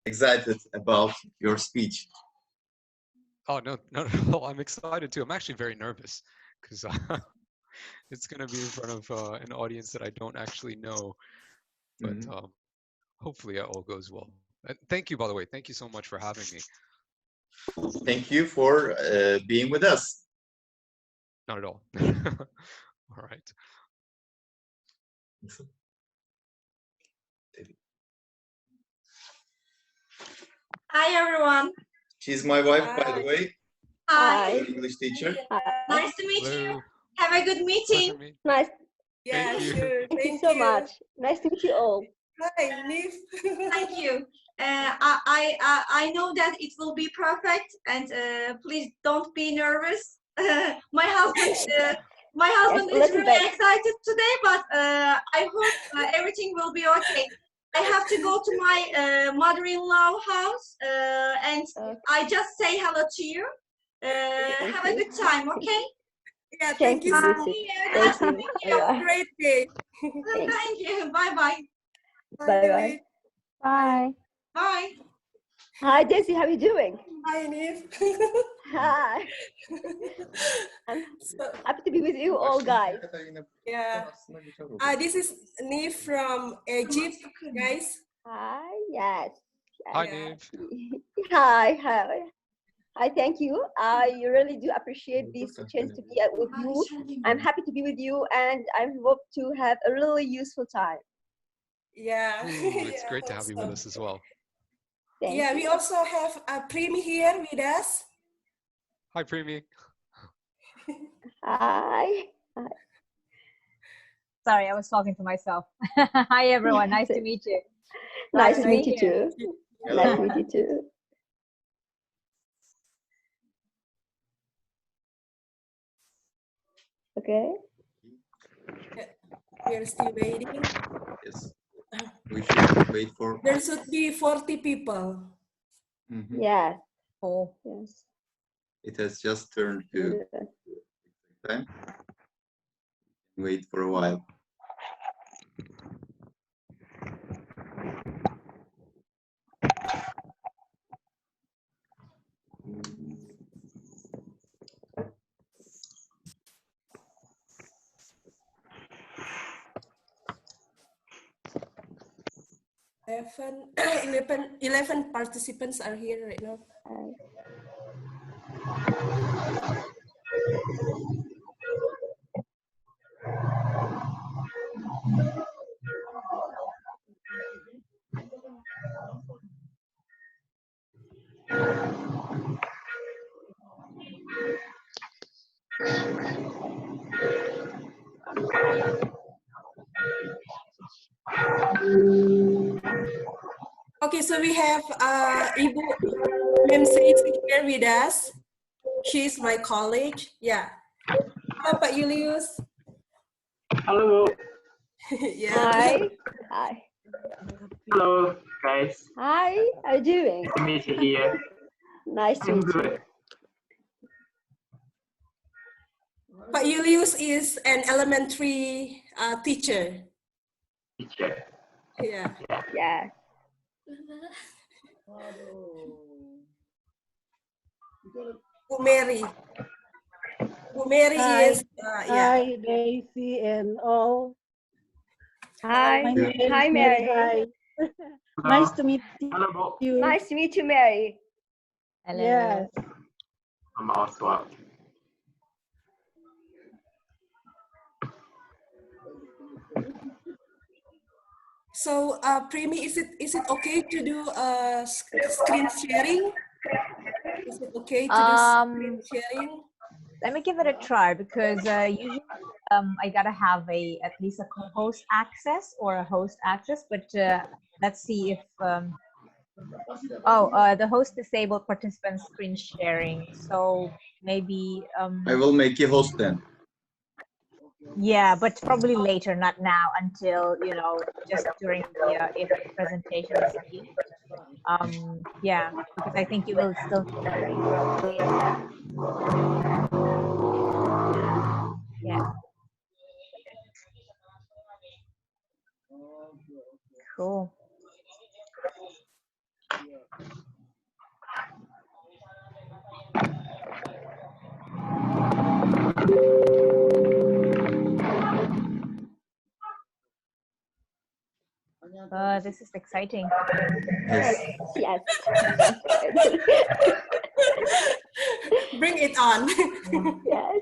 excited about your speech. Oh, no, I'm excited too. I'm actually very nervous because it's going to be in front of an audience that I don't actually know. But hopefully it all goes well. Thank you, by the way. Thank you so much for having me. Thank you for being with us. Not at all. All right. Hi, everyone. She's my wife, by the way. Hi. English teacher. Nice to meet Hello. you. Have a good meeting. Nice. Yeah, Thank you. sure. Thank you so much. Nice to meet you all. Hi, Nif. Thank you. I know that it will be perfect, and please don't be nervous. My husband is really excited today, but I hope everything will be okay. I have to go to my mother-in-law house, and I just say hello to you. Have a good time, okay? Yeah, thank you so much. Nice to meet you. Have a great day. Thank you. Bye-bye. Bye-bye. Bye. Bye. Hi, Daisy. How are you doing? Hi, Nif. Hi. I'm happy to be with you all, guys. Yeah. This is Nif from Egypt, guys. Hi. Yes. Hi, Niv. Hi. Hi. Hi, thank you. I really do appreciate this chance to be with you. I'm happy to be with you, and I hope to have a really useful time. Yeah. It's great to have you with us as well. Yeah, we also have Primy here with us. Hi, Primy. Hi. Sorry, I was talking to myself. Hi, everyone. Nice to meet you. Nice to meet you too. Nice to meet you too. Okay. We're still waiting. Yes. We should wait for. There should be 40 people. Yeah. Oh. Yes. It has just turned to time. Wait for a while. Eleven participants are here right now. Okay, so we have Ibu Memsaisi here with us. She's my colleague. Yeah. Hello, Pak Julius. Hello. Yeah. Hi. Hi. Hello, guys. Hi. How are you doing? Nice to meet you here. Nice to I'm meet you. good. Pak Julius is an elementary teacher. Teacher. Yeah. Yeah. Bu Mary. Bu Mary is yeah. Hi, Daisy and all. Hi. My name is Hi, Mary. Hi. Hello. Nice to meet Hello. you. Nice to meet you, Mary. Hello. Yes. I'm also. So, Primy, is it okay to do screen sharing? Is it okay to do screen sharing? Let me give it a try because usually I gotta have at least a co-host access or a host access. But let's see if the host disabled participant screen sharing. So maybe I will make you host then. yeah, but probably later, not now, until just during the if the presentation is due. Yeah, because I think you will still yeah. Cool. This is exciting. Yes. Yes. Bring it on. Yes.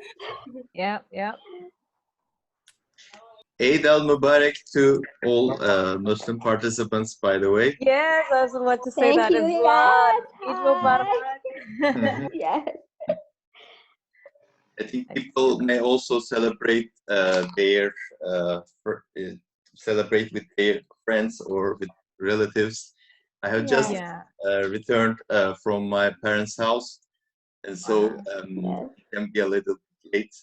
Yeah, yeah. Eid al-Mubarak to all Muslim participants, by the way. Yes, I was about to say Thank that you. as well. Eid Yes. Mubarak. Mhm. Yes. I think people may also celebrate celebrate with their friends or with relatives. I have just Yeah. returned from my parents' house, and so Yes. it can be a little late.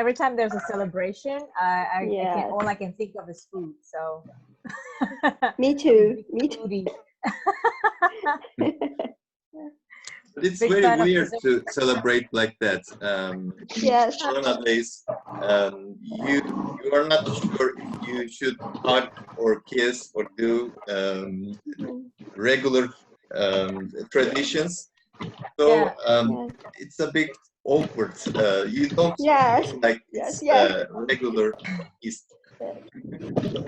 Every time there's a celebration, all I can think of is food. So Me too. Me too. foodie. But it's Big very fan of weird dessert. to celebrate like that. Yes. Nowadays, you are not sure if you should hug or kiss or do regular traditions. So Yeah. it's a bit awkward. You don't Yes. feel like Yes. it's Yes. regular Easter.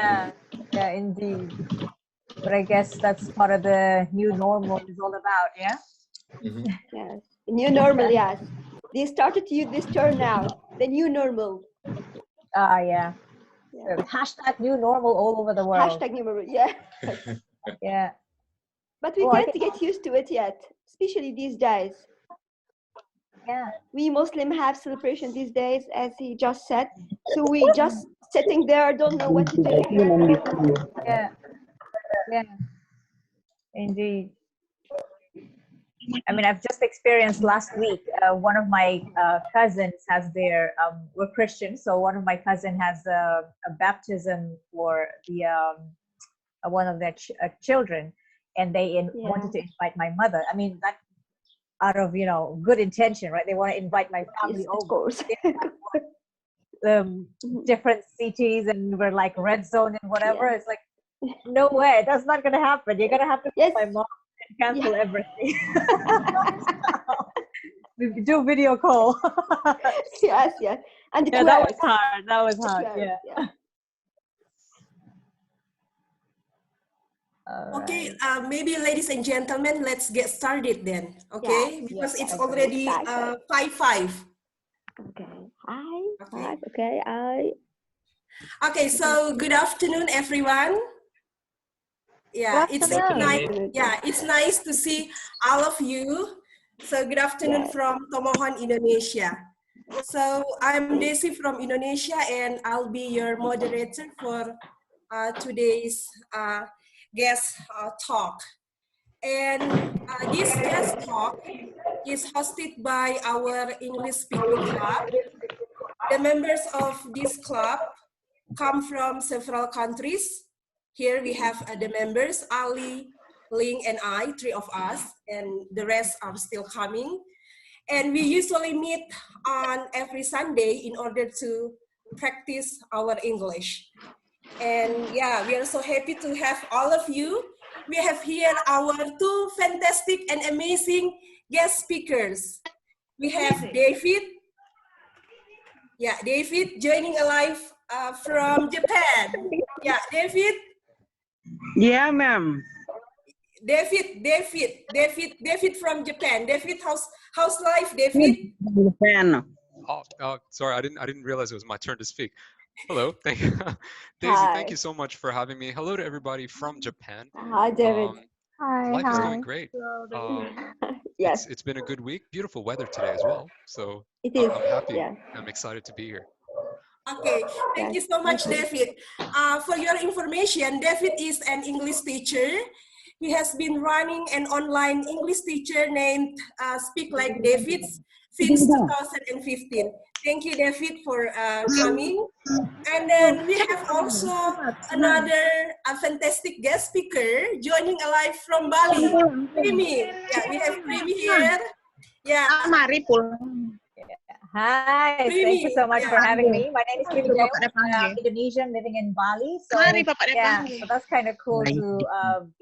Yeah, yeah, indeed. But I guess that's part of the new normal is all about, yeah? Mhm. Yes. The new normal. Yes. They started to use this term now. The new normal. Yeah. Yeah. So hashtag new normal all over the world. Hashtag new normal. Yeah. Yeah. But we Oh, I can't get used to it yet, especially these days. Yeah. We Muslim have celebration these days, as he just said. So we just sitting there, don't know what to do. Yeah. Yeah. Indeed. I mean, I've just experienced last week. One of my cousins has we're Christian, so one of my cousin has a baptism for the one of their children, and they wanted to invite my mother. I mean, that out of good intention, right? They want to invite my family Yes, over. of course. Different cities, and we're like red zone and whatever. Yeah. It's like, no way, that's not gonna happen. You're gonna have to call Yes. my mom and cancel everything. Do video call. Yes, yes. And Yeah, that was hard. That was hard. Yeah. Okay, maybe ladies and gentlemen, let's get started then. Okay, Yes, because yes, it's yes. already 5:05. Okay. Hi. Okay. Hi. Okay. Okay, so good afternoon, everyone. Yeah, Good afternoon. it's nice to see all of you. So good afternoon from Tomohon, Indonesia. So I'm Desi from Indonesia, and I'll be your moderator for today's guest talk. And this guest talk is hosted by our English speaking club. The members of this club come from several countries. Here we have the members, Ali, Ling, and I, 3 of us, and the rest are still coming. And we usually meet on every Sunday in order to practice our English. And yeah, we are so happy to have all of you. We have here our 2 fantastic and amazing guest speakers. We have David. Yeah, David joining alive from Japan. Yeah, David. Yeah, ma'am. David from Japan. David, how's life, David? Japan. Oh, sorry, I didn't realize it was my turn to speak. Hello, thank you, Daisy. Thank you so much for having me. Hello to everybody from Japan. Hi, David. Life is going great. Yes. It's been a good week. Beautiful weather today as well. So It is. I'm happy. Yeah. I'm excited to be here. Okay, thank you so much, David. For your information, David is an English teacher. He has been running an online English teacher named Speak Like David since 2015. Thank you, David, for coming. And then we have also another fantastic guest speaker joining alive from Bali, Primy. Yeah, we have Primy here. Yeah. Hi, thank you Primy, so much yeah. for having me. My name is Primy Bapak Jeils. dah panggil. I'm Indonesian living in Bali. So Mari Bapak dah yeah, panggil. so that's kind of cool Baik. to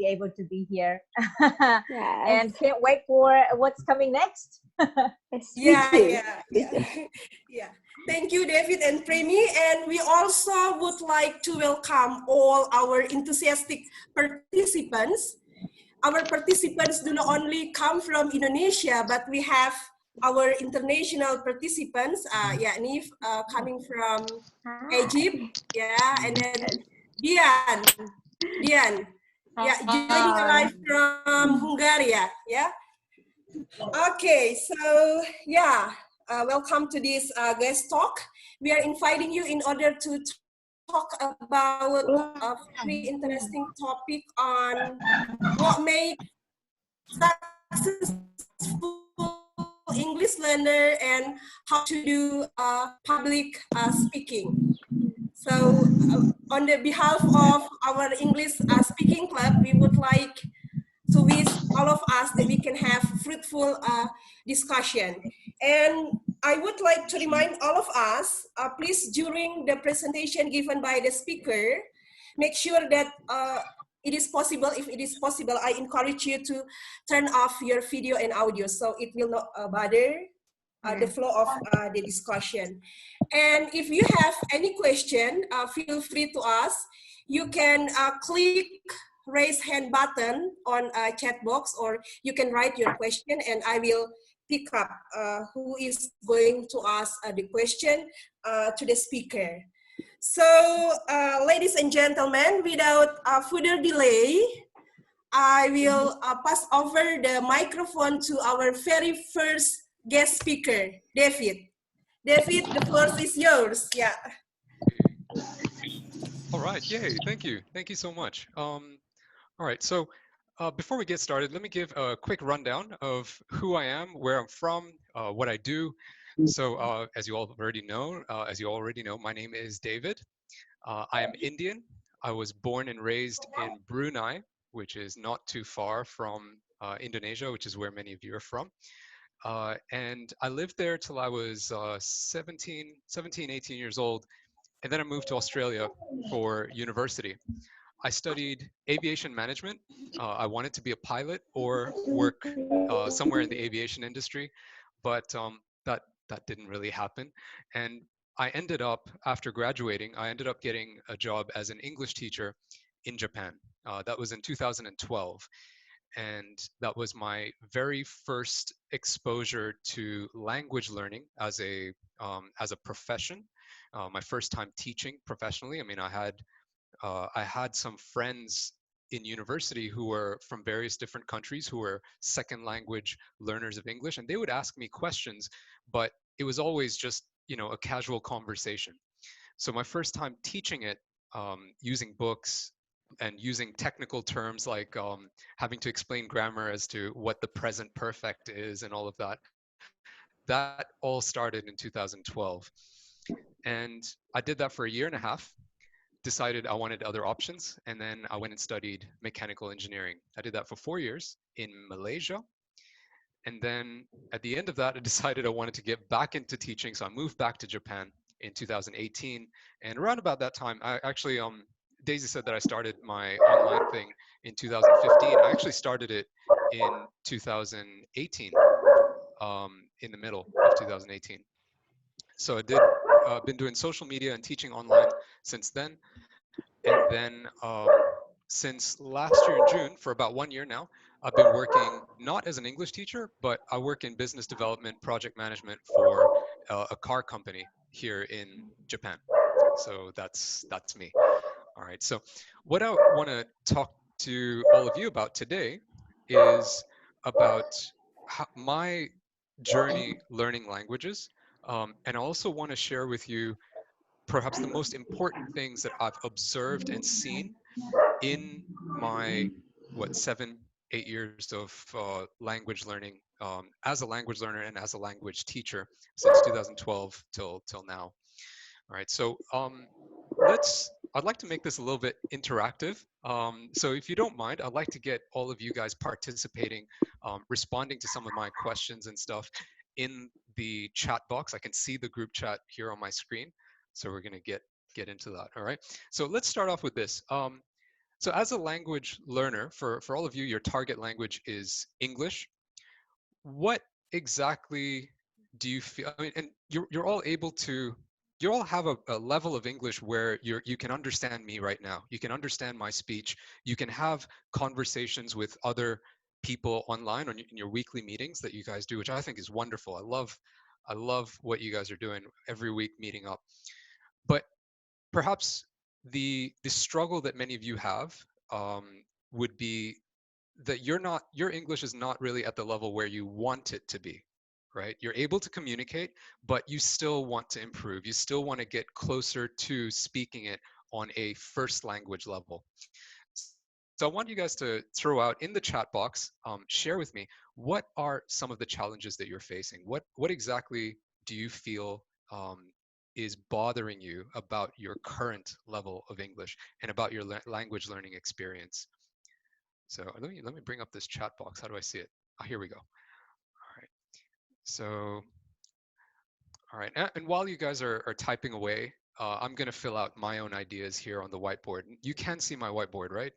be able to be here. Yes. And can't wait for what's coming next. Yes, me Yeah, too. yeah, yeah. Yeah. Thank you, David and Primy. And we also would like to welcome all our enthusiastic participants. Our participants do not only come from Indonesia, but we have our international participants, yakni coming from Egypt, yeah, and then Dian, yeah, joining live from Hungary, yeah. Okay, so yeah, welcome to this guest talk. We are inviting you in order to talk about a very interesting topic on what makes successful English learner and how to do public speaking. So on the behalf of our English speaking club, we would like to wish all of us that we can have fruitful discussion. And I would like to remind all of us, please, during the presentation given by the speaker, make sure that it is possible, if it is possible, I encourage you to turn off your video and audio so it will not bother the flow of the discussion. And if you have any question, feel free to ask. You can click raise hand button on a chat box, or you can write your question and I will pick up who is going to ask the question to the speaker. So, ladies and gentlemen, without further delay, I will pass over the microphone to our very first guest speaker, David. David, the floor is yours. Yeah. All right, yay, thank you. Thank you so much. All right, so before we get started, let me give a quick rundown of who I am, where I'm from, what I do. So as you already know, my name is David. I am Indian. I was born and raised in Brunei, which is not too far from Indonesia, which is where many of you are from. And I lived there till I was 17, 18 years old. And then I moved to Australia for university. I studied aviation management. I wanted to be a pilot or work somewhere in the aviation industry, but that didn't really happen. And I ended up, after graduating, I ended up getting a job as an English teacher in Japan. That was in 2012. And that was my very first exposure to language learning as a profession. My first time teaching professionally. I mean, I had some friends in university who were from various different countries who were second language learners of English, and they would ask me questions, but it was always just, a casual conversation. So my first time teaching it, using books and using technical terms like having to explain grammar as to what the present perfect is and all of that, that all started in 2012. And I did that for a year and a half, decided I wanted other options, and then I went and studied mechanical engineering. I did that for 4 years in Malaysia. And then at the end of that, I decided I wanted to get back into teaching. So I moved back to Japan in 2018. And around about that time, I actually, Daisy said that I started my online thing in 2015. I actually started it in 2018, in the middle of 2018. So I been doing social media and teaching online since then. And then since last year in June, for about 1 year now, I've been working not as an English teacher, but I work in business development, project management for a car company here in Japan. So that's me. All right. So what I want to talk to all of you about today is about my journey learning languages. And I also want to share with you perhaps the most important things that I've observed and seen in my 7, 8 years of language learning, as a language learner and as a language teacher since 2012 till now. All right, so I'd like to make this a little bit interactive. So if you don't mind, I'd like to get all of you guys participating, responding to some of my questions and stuff in the chat box. I can see the group chat here on my screen. So we're going to get into that. All right. So let's start off with this. So as a language learner, for all of you, your target language is English. What exactly do you feel? I mean, and you're all able to, you all have a level of English where you can understand me right now. You can understand my speech. You can have conversations with other people online in your weekly meetings that you guys do, which I think is wonderful. I love what you guys are doing every week, meeting up. But perhaps the struggle that many of you have would be that your English is not really at the level where you want it to be, right? You're able to communicate, but you still want to improve. You still want to get closer to speaking it on a first language level. So I want you guys to throw out in the chat box, share with me, what are some of the challenges that you're facing? What exactly do you feel is bothering you about your current level of English and about your language learning experience? So let me bring up this chat box. How do I see it? Oh, here we go. All right. So, all right. And while you guys are typing away, I'm going to fill out my own ideas here on the whiteboard. You can see my whiteboard, right?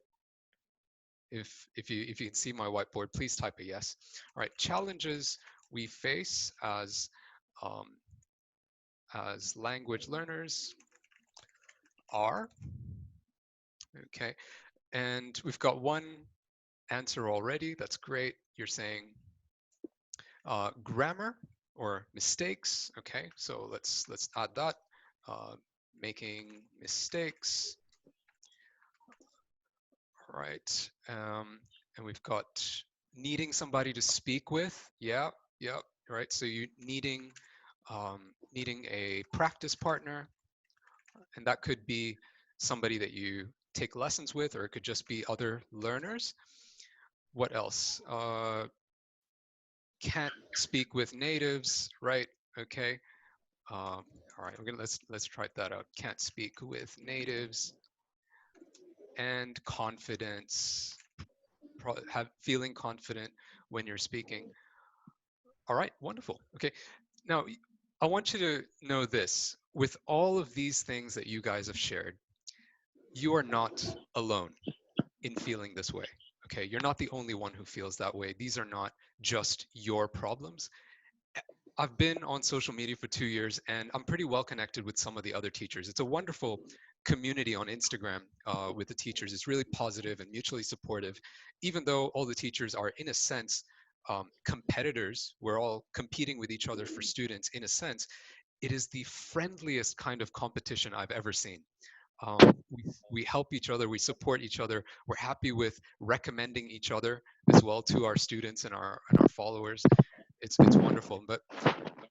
If you can see my whiteboard, please type a yes. All right. Challenges we face as language learners are, okay. And we've got one answer already. That's great. You're saying grammar or mistakes. Okay, so let's add that. Making mistakes. All right, and we've got needing somebody to speak with. Yeah, yeah. Right. So you needing a practice partner, and that could be somebody that you take lessons with, or it could just be other learners. What else? Can't speak with natives, right? Okay. All right, let's try that out. Can't speak with natives. And confidence. Feeling confident when you're speaking. All right, wonderful. Okay, now I want you to know this. With all of these things that you guys have shared, you are not alone in feeling this way. Okay, you're not the only one who feels that way. These are not just your problems. I've been on social media for 2 years, and I'm pretty well connected with some of the other teachers. It's a wonderful community on Instagram with the teachers. It's really positive and mutually supportive. Even though all the teachers are, in a sense, competitors, we're all competing with each other for students. In a sense, it is the friendliest kind of competition I've ever seen. We help each other, we support each other. We're happy with recommending each other as well to our students and our followers. It's wonderful. But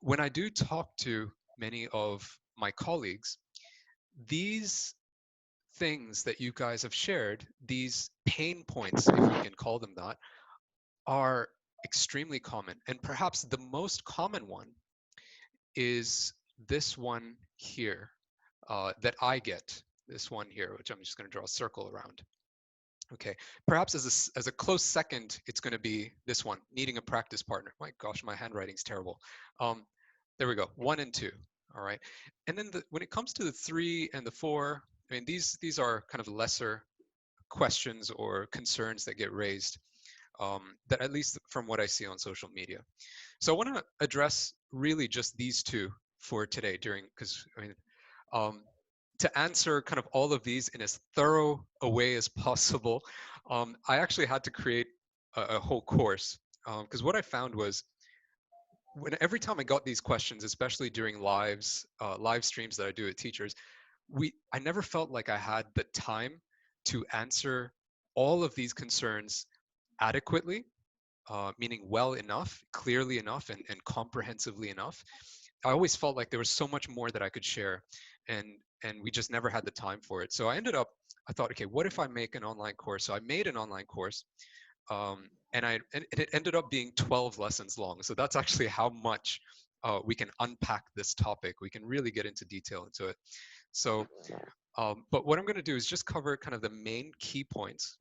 when I do talk to many of my colleagues, these things that you guys have shared, these pain points, if we can call them that, are extremely common. And perhaps the most common one is this one here that I get, this one here, which I'm just going to draw a circle around. Okay, perhaps as a close second, it's going to be this one, needing a practice partner. My gosh, my handwriting's terrible. There we go, 1 and 2. All right, and then when it comes to the 3 and the 4, I mean, these are kind of lesser questions or concerns that get raised, that at least from what I see on social media. So I want to address really just these 2 for today, because I mean, to answer kind of all of these in as thorough a way as possible, I actually had to create a whole course, because what I found was every time I got these questions, especially during live streams that I do at teachers, I never felt like I had the time to answer all of these concerns adequately, meaning well enough, clearly enough, and comprehensively enough. I always felt like there was so much more that I could share, and we just never had the time for it. So I thought, okay, what if I make an online course? So I made an online course, and it ended up being 12 lessons long. So that's actually how much we can unpack this topic. We can really get into detail into it. So, but what I'm going to do is just cover kind of the main key points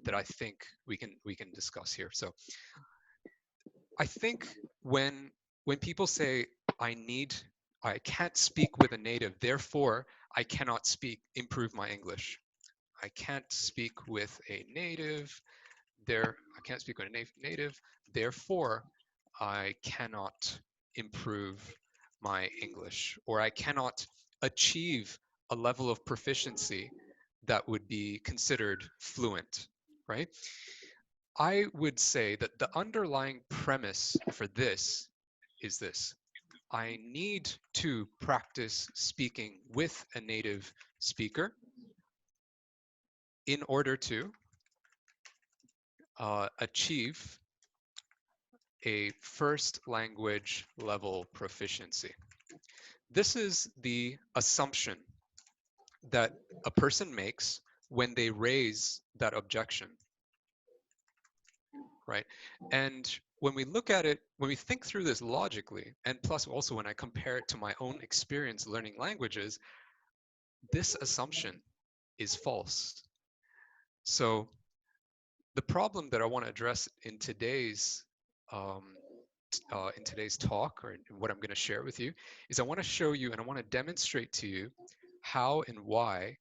that I think we can discuss here. So I think when when people say, I can't speak with a native, therefore I cannot improve my English. I can't speak with a native, I can't speak with a native, therefore I cannot improve my English, or I cannot achieve a level of proficiency that would be considered fluent, right? I would say that the underlying premise for this is this. I need to practice speaking with a native speaker in order to achieve a first language level proficiency. This is the assumption that a person makes when they raise that objection, right? And when we look at it, when we think through this logically, and plus also when I compare it to my own experience learning languages, this assumption is false. So the problem that I want to address in today's talk, or what I'm going to share with you, is I want to show you and I want to demonstrate to you how and why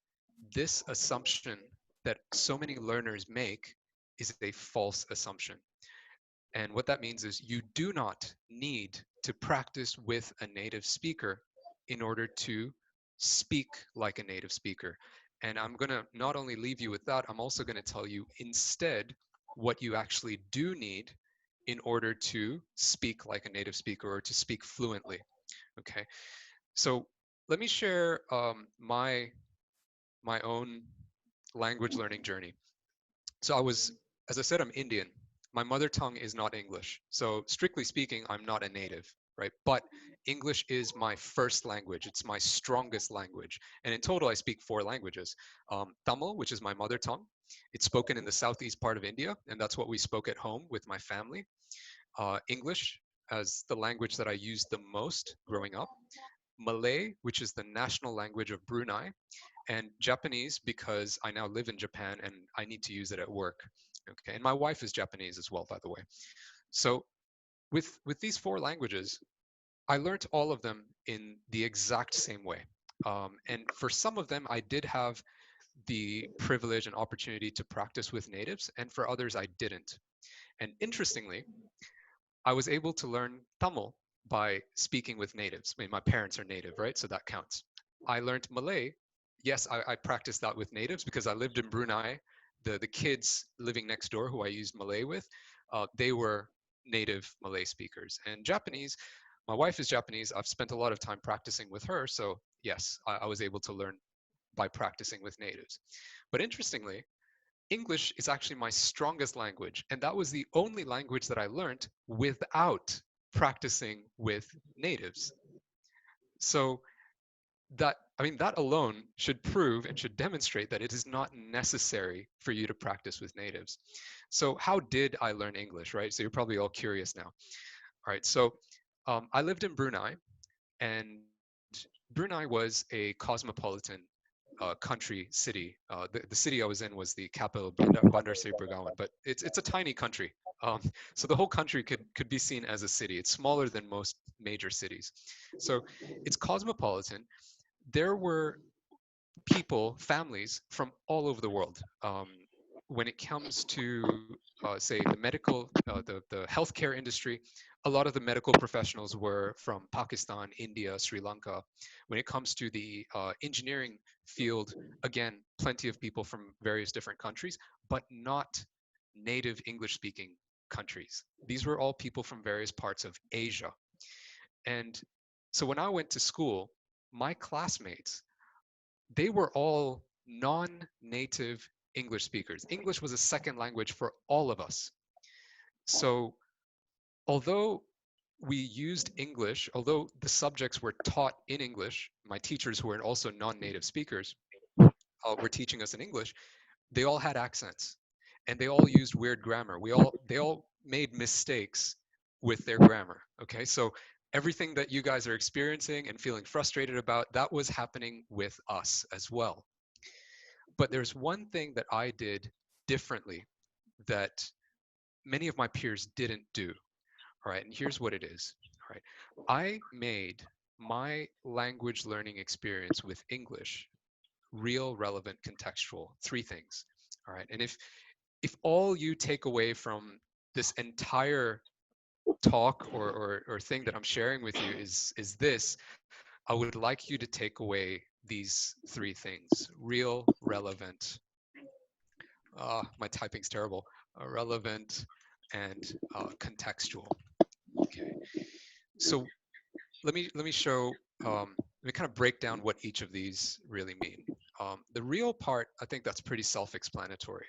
this assumption that so many learners make is a false assumption. And what that means is you do not need to practice with a native speaker in order to speak like a native speaker. And I'm going to not only leave you with that, I'm also going to tell you instead what you actually do need in order to speak like a native speaker or to speak fluently. Okay, so let me share my own language learning journey. So as I said, I'm Indian. My mother tongue is not English. So strictly speaking, I'm not a native, right? But English is my first language. It's my strongest language. And in total, I speak 4 languages. Tamil, which is my mother tongue. It's spoken in the southeast part of India, and that's what we spoke at home with my family. English as the language that I used the most growing up. Malay, which is the national language of Brunei, and Japanese because I now live in Japan and I need to use it at work. Okay, and my wife is Japanese as well, by the way. So with these 4 languages, I learned all of them in the exact same way. And for some of them, I did have the privilege and opportunity to practice with natives, and for others, I didn't. And interestingly, I was able to learn Tamil by speaking with natives. I mean, my parents are native, right? So that counts. I learned Malay. Yes, I practiced that with natives because I lived in Brunei. The kids living next door who I used Malay with, they were native Malay speakers. And Japanese, my wife is Japanese. I've spent a lot of time practicing with her. So yes, I was able to learn by practicing with natives. But interestingly, English is actually my strongest language, and that was the only language that I learned without practicing with natives. So that alone should prove and should demonstrate that it is not necessary for you to practice with natives. So how did I learn English, right? So you're probably all curious now. All right, so I lived in Brunei, and Brunei was a cosmopolitan country city. The city I was in was the capital, Bandar Seri Begawan, but it's a tiny country. So the whole country could be seen as a city. It's smaller than most major cities. So it's cosmopolitan. There were people, families from all over the world. When it comes to, say, the medical, the healthcare industry, a lot of the medical professionals were from Pakistan, India, Sri Lanka. When it comes to the engineering field, again, plenty of people from various different countries, but not native English-speaking countries. These were all people from various parts of Asia. And so when I went to school, my classmates, they were all non-native English speakers. English was a second language for all of us. So although we used English, although the subjects were taught in English, my teachers who were also non-native speakers were teaching us in English, they all had accents and they all used weird grammar. They all made mistakes with their grammar. Okay, so everything that you guys are experiencing and feeling frustrated about, that was happening with us as well. But there's one thing that I did differently that many of my peers didn't do. All right, and here's what it is. All right? I made my language learning experience with English real, relevant, contextual. 3 things. All right. And if all you take away from this entire talk or thing that I'm sharing with you is this, I would like you to take away these 3 things: real, relevant. My typing's terrible. Relevant and contextual. Okay. So let me show. Let me kind of break down what each of these really mean. The real part, I think that's pretty self-explanatory.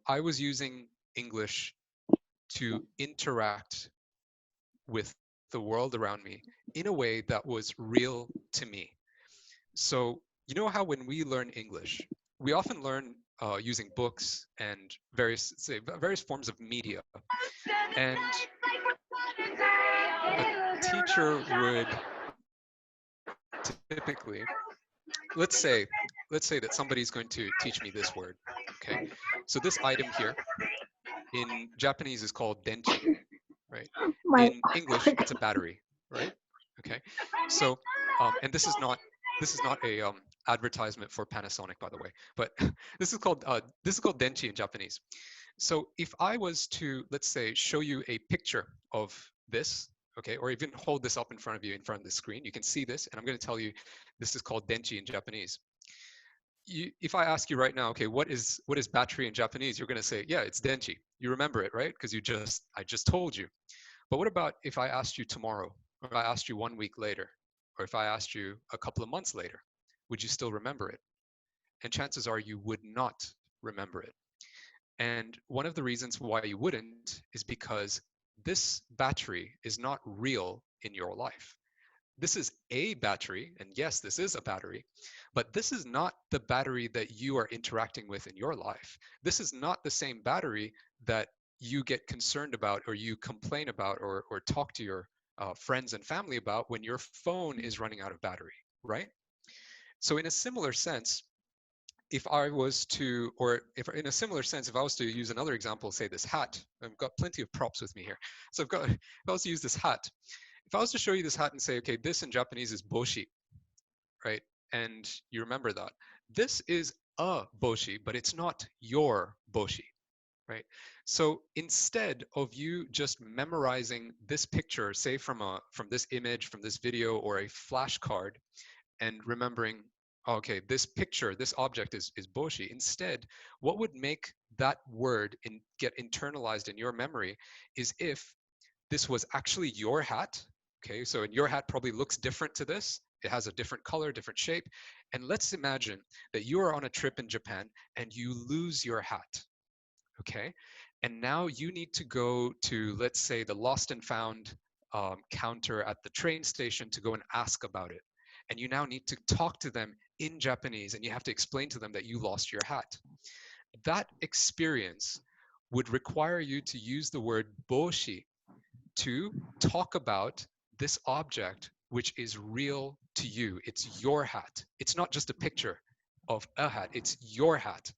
I was using English to interact with the world around me in a way that was real to me. So you know how when we learn English, we often learn using books and various forms of media, and a teacher would typically, let's say that somebody's going to teach me this word. Okay, so this item here in Japanese is called denchi, right? In English, it's a battery, right? Okay, so and this is not a advertisement for Panasonic, by the way, but this is called denchi in Japanese. So if I was to, let's say, show you a picture of this, okay, or even hold this up in front of you, in front of the screen, you can see this, and I'm going to tell you this is called denchi in Japanese. If I ask you right now, okay, what is battery in Japanese? You're going to say, yeah, it's denchi. You remember it, right? Because I just told you. But what about if I asked you tomorrow, or if I asked you 1 week later, or if I asked you a couple of months later? Would you still remember it? And chances are you would not remember it. And one of the reasons why you wouldn't is because this battery is not real in your life. This is a battery, and yes, this is a battery, but this is not the battery that you are interacting with in your life. This is not the same battery that you get concerned about, or you complain about, or talk to your friends and family about when your phone is running out of battery, right? So in a similar sense, if I was to use another example, say this hat. I've got plenty of props with me here. So if I was to use this hat, if I was to show you this hat and say, okay, this in Japanese is boshi, right? And you remember that. This is a boshi, but it's not your boshi, right? So instead of you just memorizing this picture, say from this image, from this video, or a flashcard, and remembering, okay, this picture, this object is boshi. Instead, what would make that word get internalized in your memory is if this was actually your hat. Okay, so your hat probably looks different to this. It has a different color, different shape. And let's imagine that you are on a trip in Japan and you lose your hat. Okay, and now you need to go to, let's say, the lost and found counter at the train station to go and ask about it. And you now need to talk to them in Japanese, and you have to explain to them that you lost your hat. That experience would require you to use the word boshi to talk about this object, which is real to you. It's your hat. It's not just a picture of a hat, it's your hat.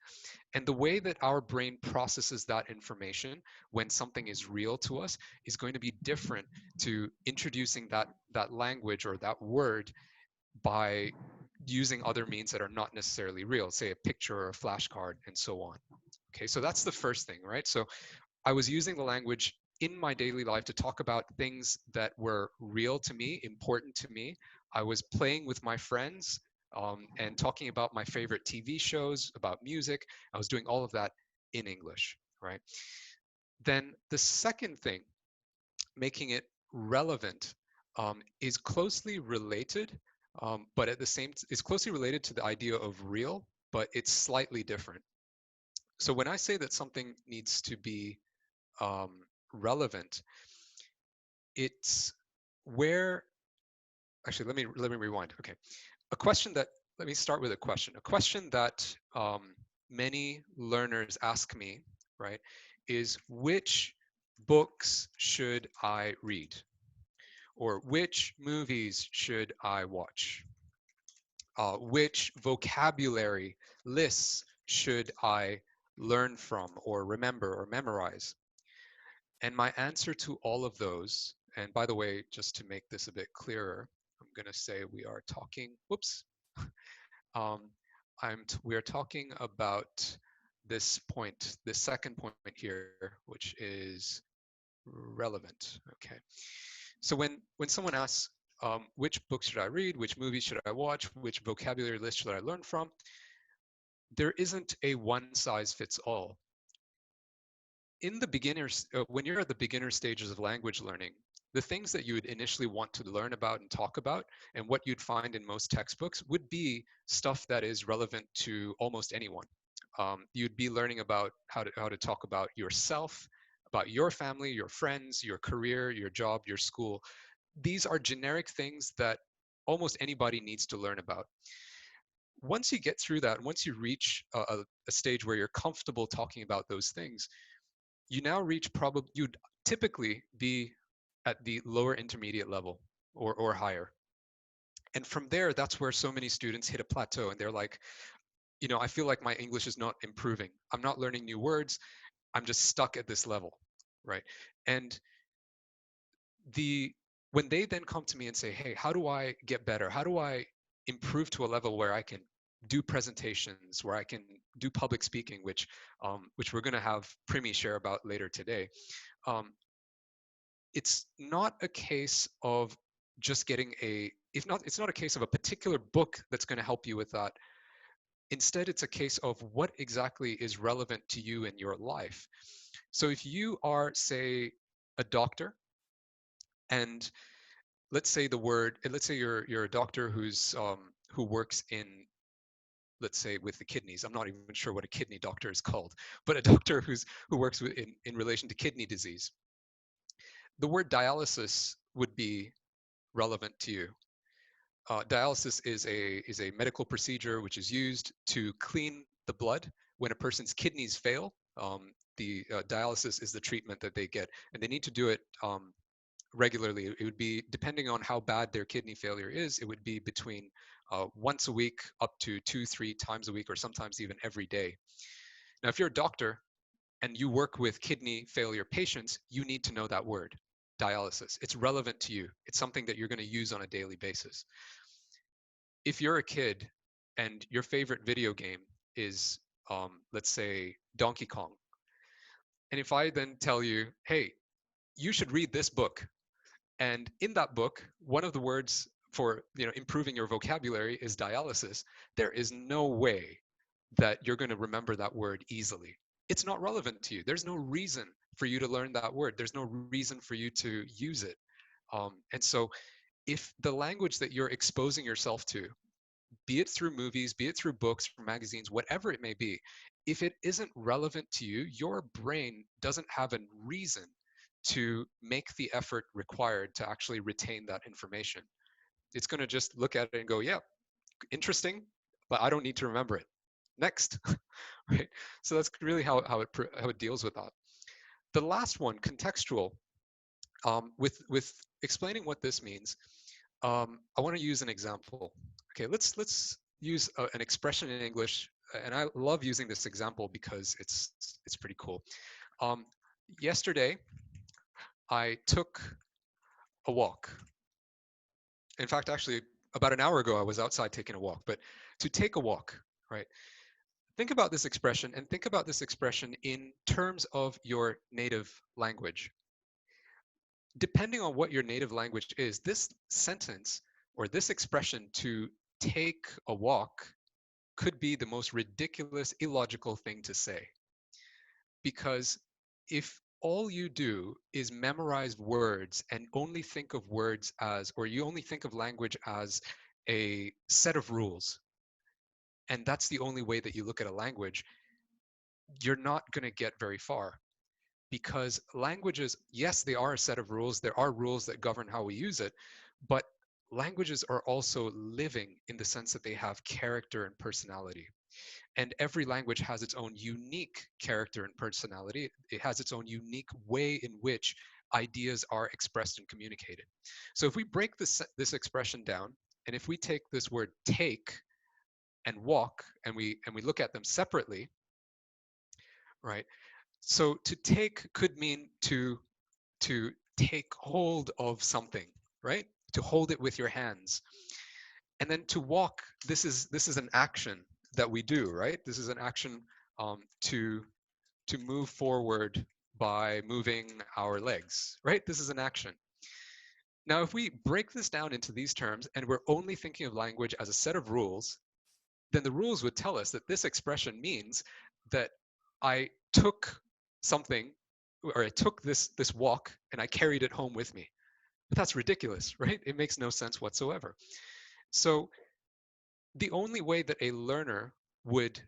And the way that our brain processes that information when something is real to us is going to be different to introducing that language or that word by using other means that are not necessarily real, say a picture or a flashcard and so on. Okay, so that's the first thing, right? So I was using the language in my daily life to talk about things that were real to me, important to me. I was playing with my friends and talking about my favorite TV shows, about music. I was doing all of that in English, right? Then the second thing, making it relevant, is closely related, but at the same, is closely related to the idea of real, but it's slightly different. So when I say that something needs to be relevant, it's where, actually, let me rewind. Okay, let me start with a question that many learners ask me, right, is which books should I read, or which movies should I watch, which vocabulary lists should I learn from or remember or memorize. And my answer to all of those, And by the way, just to make this a bit clearer, I'm going to say we are talking, whoops, we are talking about this point, this second point here, which is relevant. Okay. So when someone asks, which books should I read, which movies should I watch, which vocabulary list should I learn from, there isn't a one size fits all. In the beginners, when you're at the beginner stages of language learning, the things that you would initially want to learn about and talk about, and what you'd find in most textbooks, would be stuff that is relevant to almost anyone. You'd be learning about how to talk about yourself, about your family, your friends, your career, your job, your school. These are generic things that almost anybody needs to learn about. Once you get through that, once you reach a stage where you're comfortable talking about those things, you now reach you'd typically be at the lower intermediate level or higher. And from there, that's where so many students hit a plateau and they're like, you know, I feel like my English is not improving. I'm not learning new words. I'm just stuck at this level, right? And when they then come to me and say, hey, how do I get better? How do I improve to a level where I can do presentations, where I can do public speaking, which we're going to have Primy share about later today. It's not a case of just getting it's not a case of a particular book that's going to help you with that. Instead, it's a case of what exactly is relevant to you in your life. So if you are, say, a doctor, and let's say you're a doctor who works in, let's say, with the kidneys. I'm not even sure what a kidney doctor is called, but a doctor who works in relation to kidney disease. The word dialysis would be relevant to you. Dialysis is a medical procedure which is used to clean the blood when a person's kidneys fail. The dialysis is the treatment that they get, and they need to do it regularly. It would be, depending on how bad their kidney failure is, it would be between once a week up to 2-3 times a week, or sometimes even every day. Now, if you're a doctor and you work with kidney failure patients, you need to know that word, dialysis. It's relevant to you. It's something that you're going to use on a daily basis. If you're a kid and your favorite video game is, let's say, Donkey Kong, and if I then tell you, hey, you should read this book, and in that book, one of the words for improving your vocabulary is dialysis, there is no way that you're going to remember that word easily. It's not relevant to you. There's no reason for you to learn that word. There's no reason for you to use it. And so if the language that you're exposing yourself to, be it through movies, be it through books, magazines, whatever it may be, if it isn't relevant to you, your brain doesn't have a reason to make the effort required to actually retain that information. It's going to just look at it and go, yeah, interesting, but I don't need to remember it. Next, right? So that's really how it deals with that. The last one, contextual, with explaining what this means, I want to use an example. Okay, let's use an expression in English, and I love using this example because it's pretty cool. Yesterday, I took a walk. In fact, actually, about an hour ago, I was outside taking a walk. But to take a walk, right? Think about this expression, and think about this expression in terms of your native language. Depending on what your native language is, this sentence or this expression, to take a walk, could be the most ridiculous, illogical thing to say. Because if all you do is memorize words and only think of words as, or you only think of language as a set of rules, and that's the only way that you look at a language, you're not going to get very far. Because languages, yes, they are a set of rules. There are rules that govern how we use it, but languages are also living in the sense that they have character and personality. And every language has its own unique character and personality. It has its own unique way in which ideas are expressed and communicated. So if we break this expression down, and if we take this word take and walk, and we look at them separately, right? So to take could mean to take hold of something, right? To hold it with your hands. And then to walk, this is an action that we do, right? This is an action to move forward by moving our legs, right? This is an action. Now, if we break this down into these terms and we're only thinking of language as a set of rules, then the rules would tell us that this expression means that I took something, or I took this walk and I carried it home with me. But that's ridiculous, right? It makes no sense whatsoever. So the only way that a learner would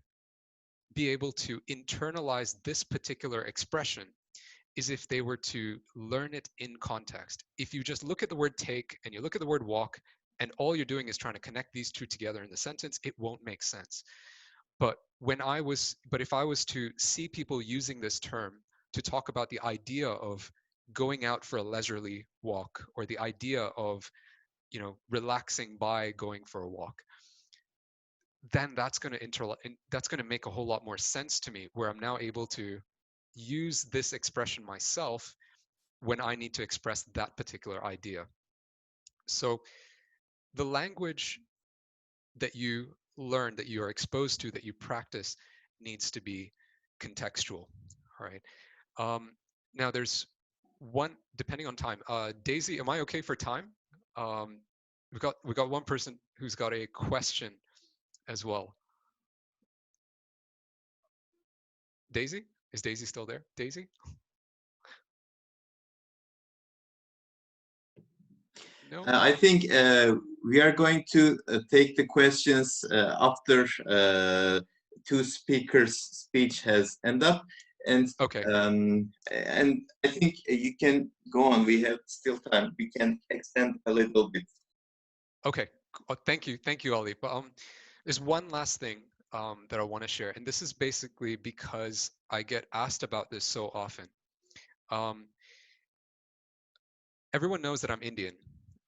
be able to internalize this particular expression is if they were to learn it in context. If you just look at the word take and you look at the word walk and all you're doing is trying to connect these two together in the sentence, it won't make sense. But if I was to see people using this term to talk about the idea of going out for a leisurely walk, or the idea of, relaxing by going for a walk, then that's going to make a whole lot more sense to me, where I'm now able to use this expression myself when I need to express that particular idea. So the language that you learn, that you are exposed to, that you practice, needs to be contextual. All right. Now there's one, depending on time. Daisy, am I okay for time? We've got one person who's got a question as well. Daisy? Is Daisy still there? Daisy? No? I think we are going to take the questions after two speakers' speech has ended up. And okay. And I think you can go on. We have still time. We can extend a little bit. Okay. Thank you, Ali. But there's one last thing that I want to share, and this is basically because I get asked about this so often. Everyone knows that I'm Indian,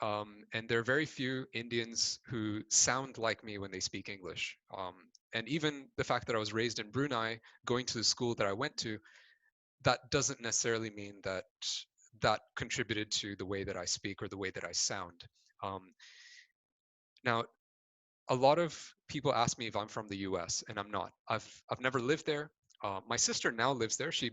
and there are very few Indians who sound like me when they speak English. And even the fact that I was raised in Brunei, going to the school that I went to, that doesn't necessarily mean that that contributed to the way that I speak or the way that I sound. Now, a lot of people ask me if I'm from the US, and I'm not. I've never lived there. My sister now lives there. She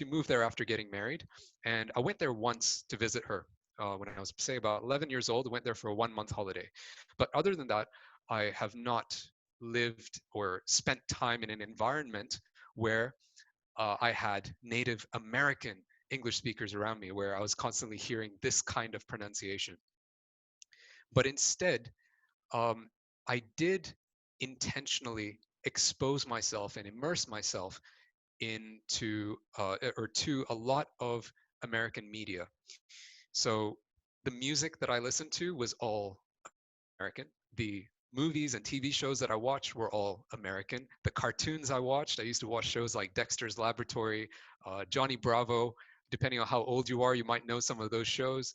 moved there after getting married, and I went there once to visit her when I was, say, about 11 years old. I went there for a 1-month holiday. But other than that, I have not lived or spent time in an environment where I had Native American English speakers around me, where I was constantly hearing this kind of pronunciation. But instead, I did intentionally expose myself and immerse myself into to a lot of American media. So the music that I listened to was all American. The movies and TV shows that I watched were all American. The cartoons I watched, I used to watch shows like Dexter's Laboratory, Johnny Bravo. Depending on how old you are, you might know some of those shows.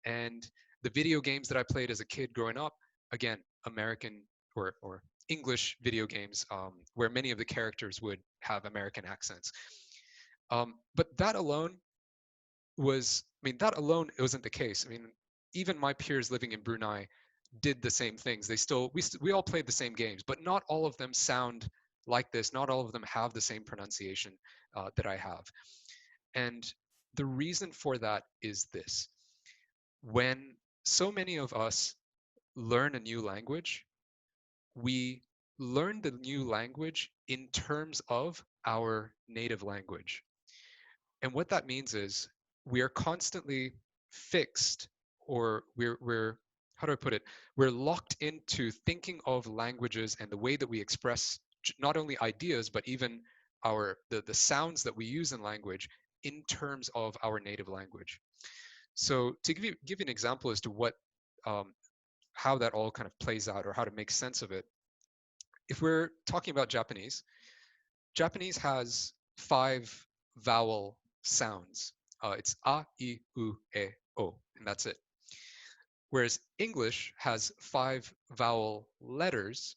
And the video games that I played as a kid growing up, again, American or English video games, where many of the characters would have American accents. But that alone it wasn't the case. I mean, even my peers living in Brunei did the same things. We all played the same games, but not all of them sound like this. Not all of them have the same pronunciation that I have. And the reason for that is this. When so many of us learn a new language, we learn the new language in terms of our native language. And what that means is we are constantly fixed, or we're how do I put it? We're locked into thinking of languages and the way that we express not only ideas, but even the sounds that we use in language in terms of our native language. So to give you an example as to what how that all kind of plays out, or how to make sense of it, if we're talking about Japanese has 5 vowel sounds. It's a, I, u, e, o, and that's it. Whereas English has 5 vowel letters,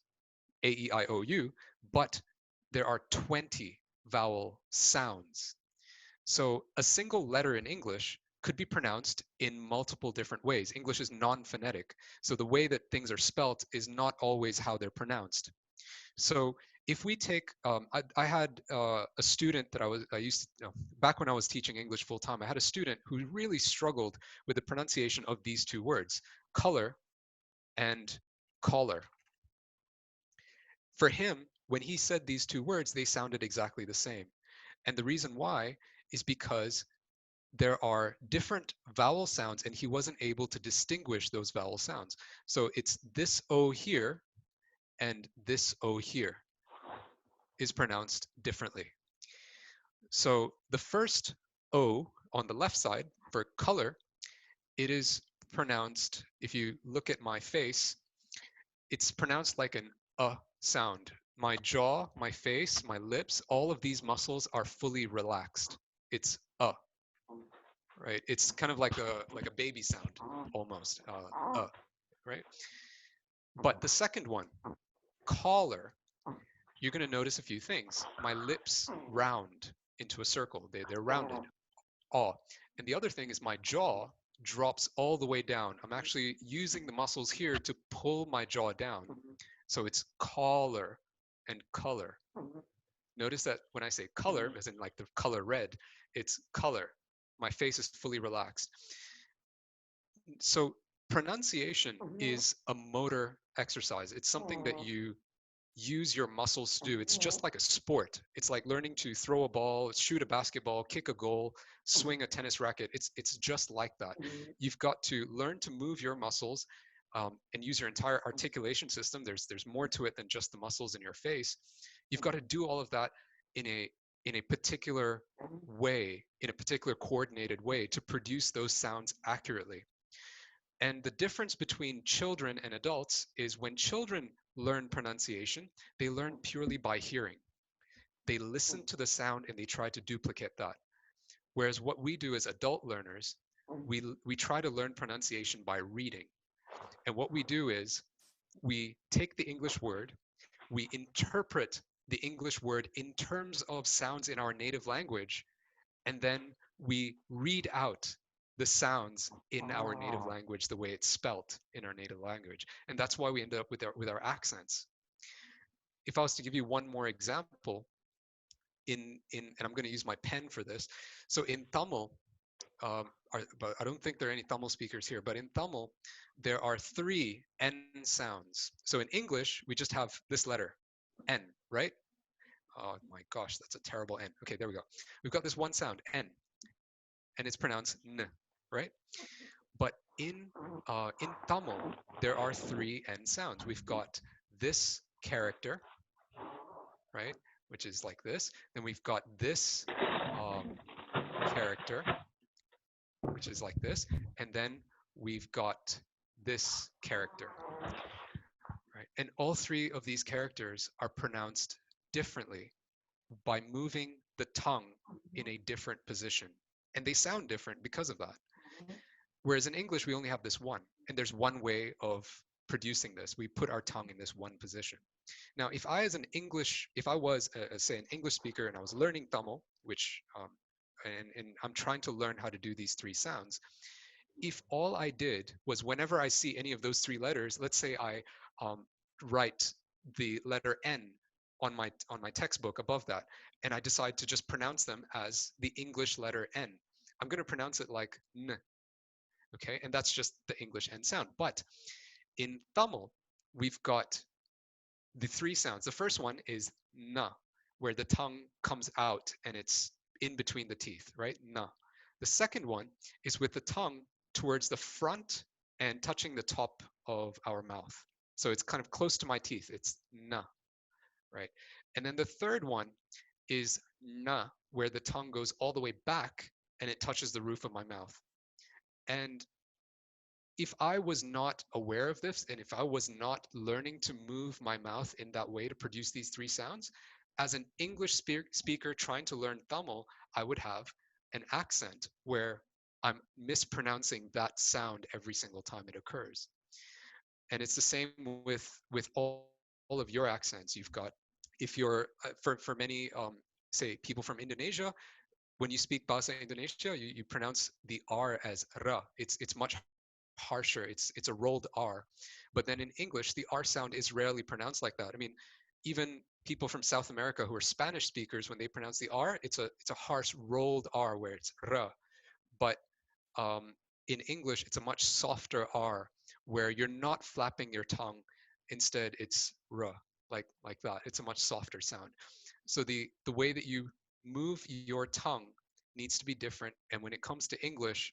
a, e, I, o, u, but there are 20 vowel sounds. So a single letter in English could be pronounced in multiple different ways. English is non-phonetic, so the way that things are spelt is not always how they're pronounced. So if we take, I had a student that I used to, back when I was teaching English full time, I had a student who really struggled with the pronunciation of these two words, color and collar. For him, when he said these two words, they sounded exactly the same. And the reason why is because there are different vowel sounds and he wasn't able to distinguish those vowel sounds. So it's this O here and this O here is pronounced differently. So the first O on the left side for color, it is pronounced, if you look at my face, it's pronounced like an sound. My jaw, my face, my lips, all of these muscles are fully relaxed. It's right? It's kind of like a baby sound almost, right? But the second one, collar, you're going to notice a few things. My lips round into a circle. They're rounded. And the other thing is my jaw drops all the way down. I'm actually using the muscles here to pull my jaw down. So it's collar and color. Notice that when I say color, as in like the color red, it's color. My face is fully relaxed. So pronunciation is a motor exercise. It's something that you use your muscles to do. It's just like a sport. It's like learning to throw a ball, shoot a basketball, kick a goal, swing a tennis racket. It's just like that. You've got to learn to move your muscles and use your entire articulation system. There's more to it than just the muscles in your face. You've got to do all of that in a particular way, in a particular coordinated way to produce those sounds accurately. And the difference between children and adults is when children learn pronunciation, they learn purely by hearing. They listen to the sound and they try to duplicate that. Whereas what we do as adult learners, we try to learn pronunciation by reading. And what we do is we take the English word, we interpret the English word in terms of sounds in our native language, and then we read out the sounds in our native language the way it's spelt in our native language. And that's why we end up with our accents. If I was to give you one more example, and I'm going to use my pen for this. So in Tamil, but I don't think there are any Tamil speakers here, but in Tamil, there are 3 N sounds. So in English, we just have this letter, N, right? Oh my gosh, that's a terrible N. Okay, there we go. We've got this one sound, N, and it's pronounced N, right? But in Tamil, there are 3 N sounds. We've got this character, right, which is like this. Then we've got this character, which is like this. And then we've got this character, right? And all 3 of these characters are pronounced differently by moving the tongue in a different position. And they sound different because of that. Whereas in English, we only have this one, and there's one way of producing this. We put our tongue in this one position. Now, if I was, say, an English speaker and I was learning Tamil, which, and I'm trying to learn how to do these 3 sounds, if all I did was whenever I see any of those 3 letters, let's say I write the letter N on my textbook above that, and I decide to just pronounce them as the English letter N, I'm going to pronounce it like N. Okay, and that's just the English N sound. But in Tamil, we've got the 3 sounds. The first one is na, where the tongue comes out and it's in between the teeth, right? Na. The second one is with the tongue towards the front and touching the top of our mouth. So it's kind of close to my teeth. It's na, right? And then the third one is na, where the tongue goes all the way back and it touches the roof of my mouth. And if I was not aware of this, and if I was not learning to move my mouth in that way to produce these 3 sounds, as an English speaker trying to learn Tamil, I would have an accent where I'm mispronouncing that sound every single time it occurs. And it's the same with all of your accents. You've got, if you're, for many, say, people from Indonesia, when you speak Bahasa Indonesia, you pronounce the R as ra. It's much harsher. It's a rolled R. But then in English, the R sound is rarely pronounced like that. I mean, even people from South America who are Spanish speakers, when they pronounce the R, it's a harsh rolled R where it's ra. But in English, it's a much softer R where you're not flapping your tongue. Instead, it's ra, like that. It's a much softer sound. So the way that you move your tongue needs to be different. And when it comes to English,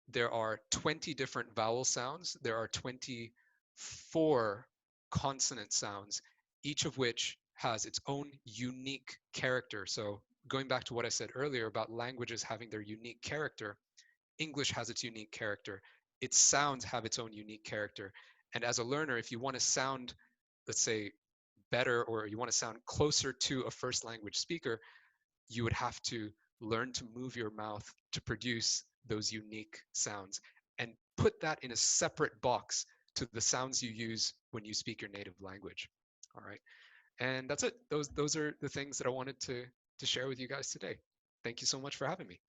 there are 20 different vowel sounds. There are 24 consonant sounds, each of which has its own unique character. So going back to what I said earlier about languages having their unique character, English has its unique character. Its sounds have its own unique character. And as a learner, if you want to sound, let's say, better, or you want to sound closer to a first language speaker, you would have to learn to move your mouth to produce those unique sounds and put that in a separate box to the sounds you use when you speak your native language. All right. And that's it. Those are the things that I wanted to share with you guys today. Thank you so much for having me.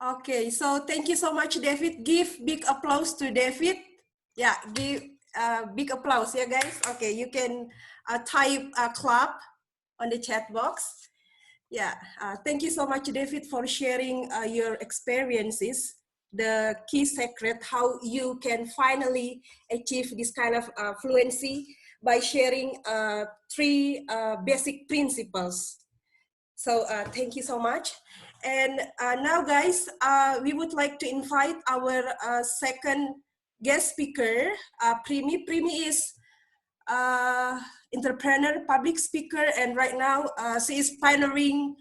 Okay, so thank you so much, David. Give big applause to David. Yeah, give big applause, yeah, guys. Okay, you can type clap on the chat box. Yeah, thank you so much, David, for sharing your experiences, the key secret, how you can finally achieve this kind of fluency by sharing 3 basic principles. So thank you so much. And now, guys, we would like to invite our second guest speaker, Primy. Primy is entrepreneur, public speaker, and right now she is pioneering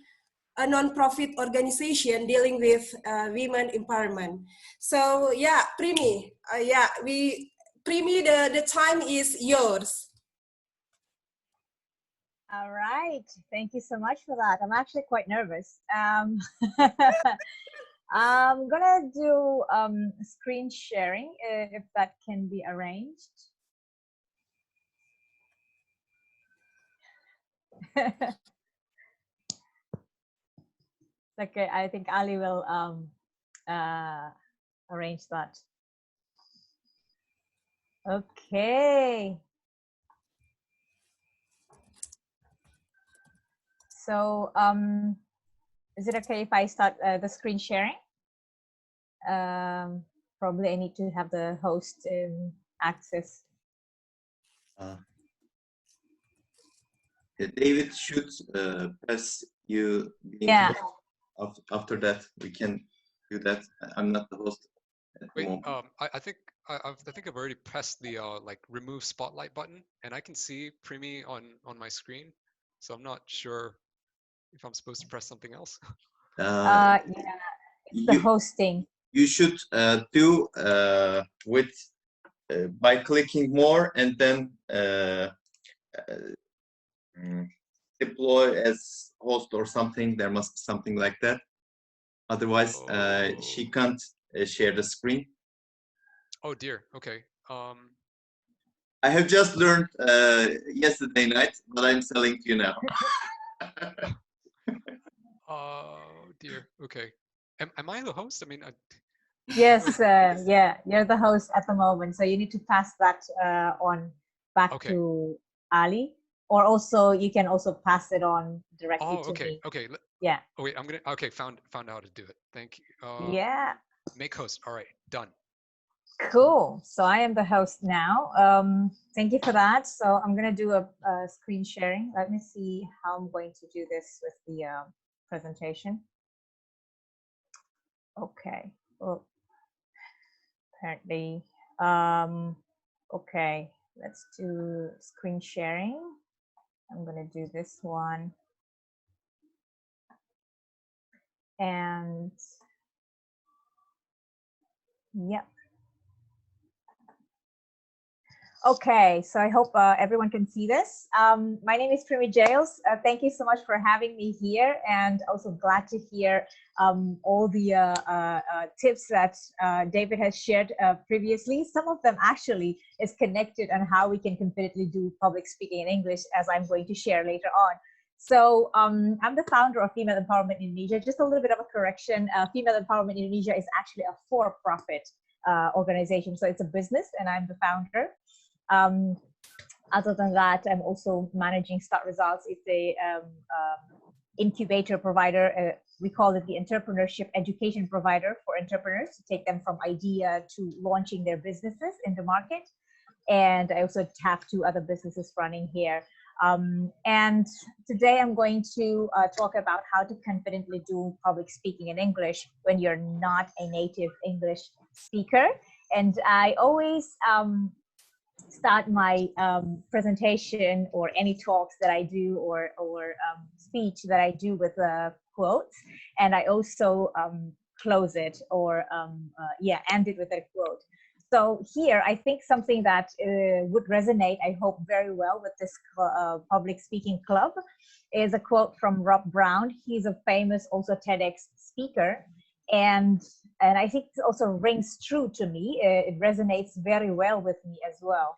a non-profit organization dealing with women empowerment. So yeah, Primy, Primy, the time is yours. All right. Thank you so much for that. I'm actually quite nervous. I'm gonna do screen sharing if that can be arranged. Okay, I think Ali will arrange that. Okay. So is it okay if I start the screen sharing? Probably I need to have the host access. David should press you. Yeah. After that, we can do that. I'm not the host. Wait, I think I've already pressed the like remove spotlight button, and I can see Primy on my screen, so I'm not sure if I'm supposed to press something else. Yeah, it's the hosting. You should do with by clicking more and then deploy as host or something. There must be something like that. Otherwise, she can't share the screen. Oh dear. Okay. I have just learned yesterday night, but I'm selling to you now. Oh dear. Okay. Am I the host? I mean, Yes. Yeah, you're the host at the moment, so you need to pass that on back to Ali, or also you can also pass it on directly to me. Okay. Yeah. Oh wait, I'm gonna. Okay, found out how to do it. Thank you. Yeah. Make host. All right, done. Cool. So I am the host now. Thank you for that. So I'm going to do a screen sharing. Let me see how I'm going to do this with the presentation. Okay. Well, apparently, okay. Let's do screen sharing. I'm going to do this one. And yep. Okay, so I hope everyone can see this. My name is Primy Jeils. Thank you so much for having me here, and also glad to hear all the tips that David has shared previously. Some of them actually is connected on how we can confidently do public speaking in English, as I'm going to share later on. So I'm the founder of Female Empowerment Indonesia. Just a little bit of a correction. Female Empowerment Indonesia is actually a for-profit organization. So it's a business and I'm the founder. Other than that, I'm also managing Start Results. It's a incubator provider. We call it the entrepreneurship education provider for entrepreneurs to take them from idea to launching their businesses in the market. And I also have 2 other businesses running here. And today I'm going to talk about how to confidently do public speaking in English when you're not a native English speaker. And I always start my presentation or any talks that I do or speech that I do with quotes. And I also close it or end it with a quote. So here, I think something that would resonate, I hope, very well with this public speaking club is a quote from Rob Brown. He's a famous also TEDx speaker. And I think it also rings true to me. It resonates very well with me as well,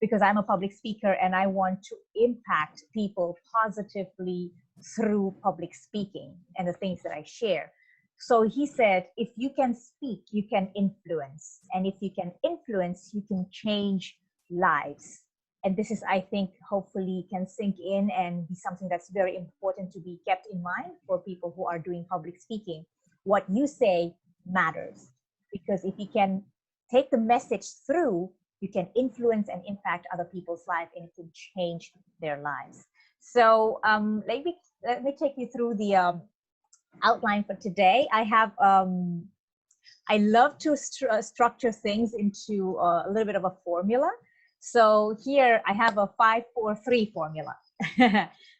because I'm a public speaker and I want to impact people positively through public speaking and the things that I share. So he said, if you can speak, you can influence. And if you can influence, you can change lives. And this is, I think, hopefully can sink in and be something that's very important to be kept in mind for people who are doing public speaking. What you say matters, because if you can take the message through, you can influence and impact other people's lives and it can change their lives. So let me take you through the outline for today. I have I love to structure things into a little bit of a formula. So here I have a 5-4-3 formula.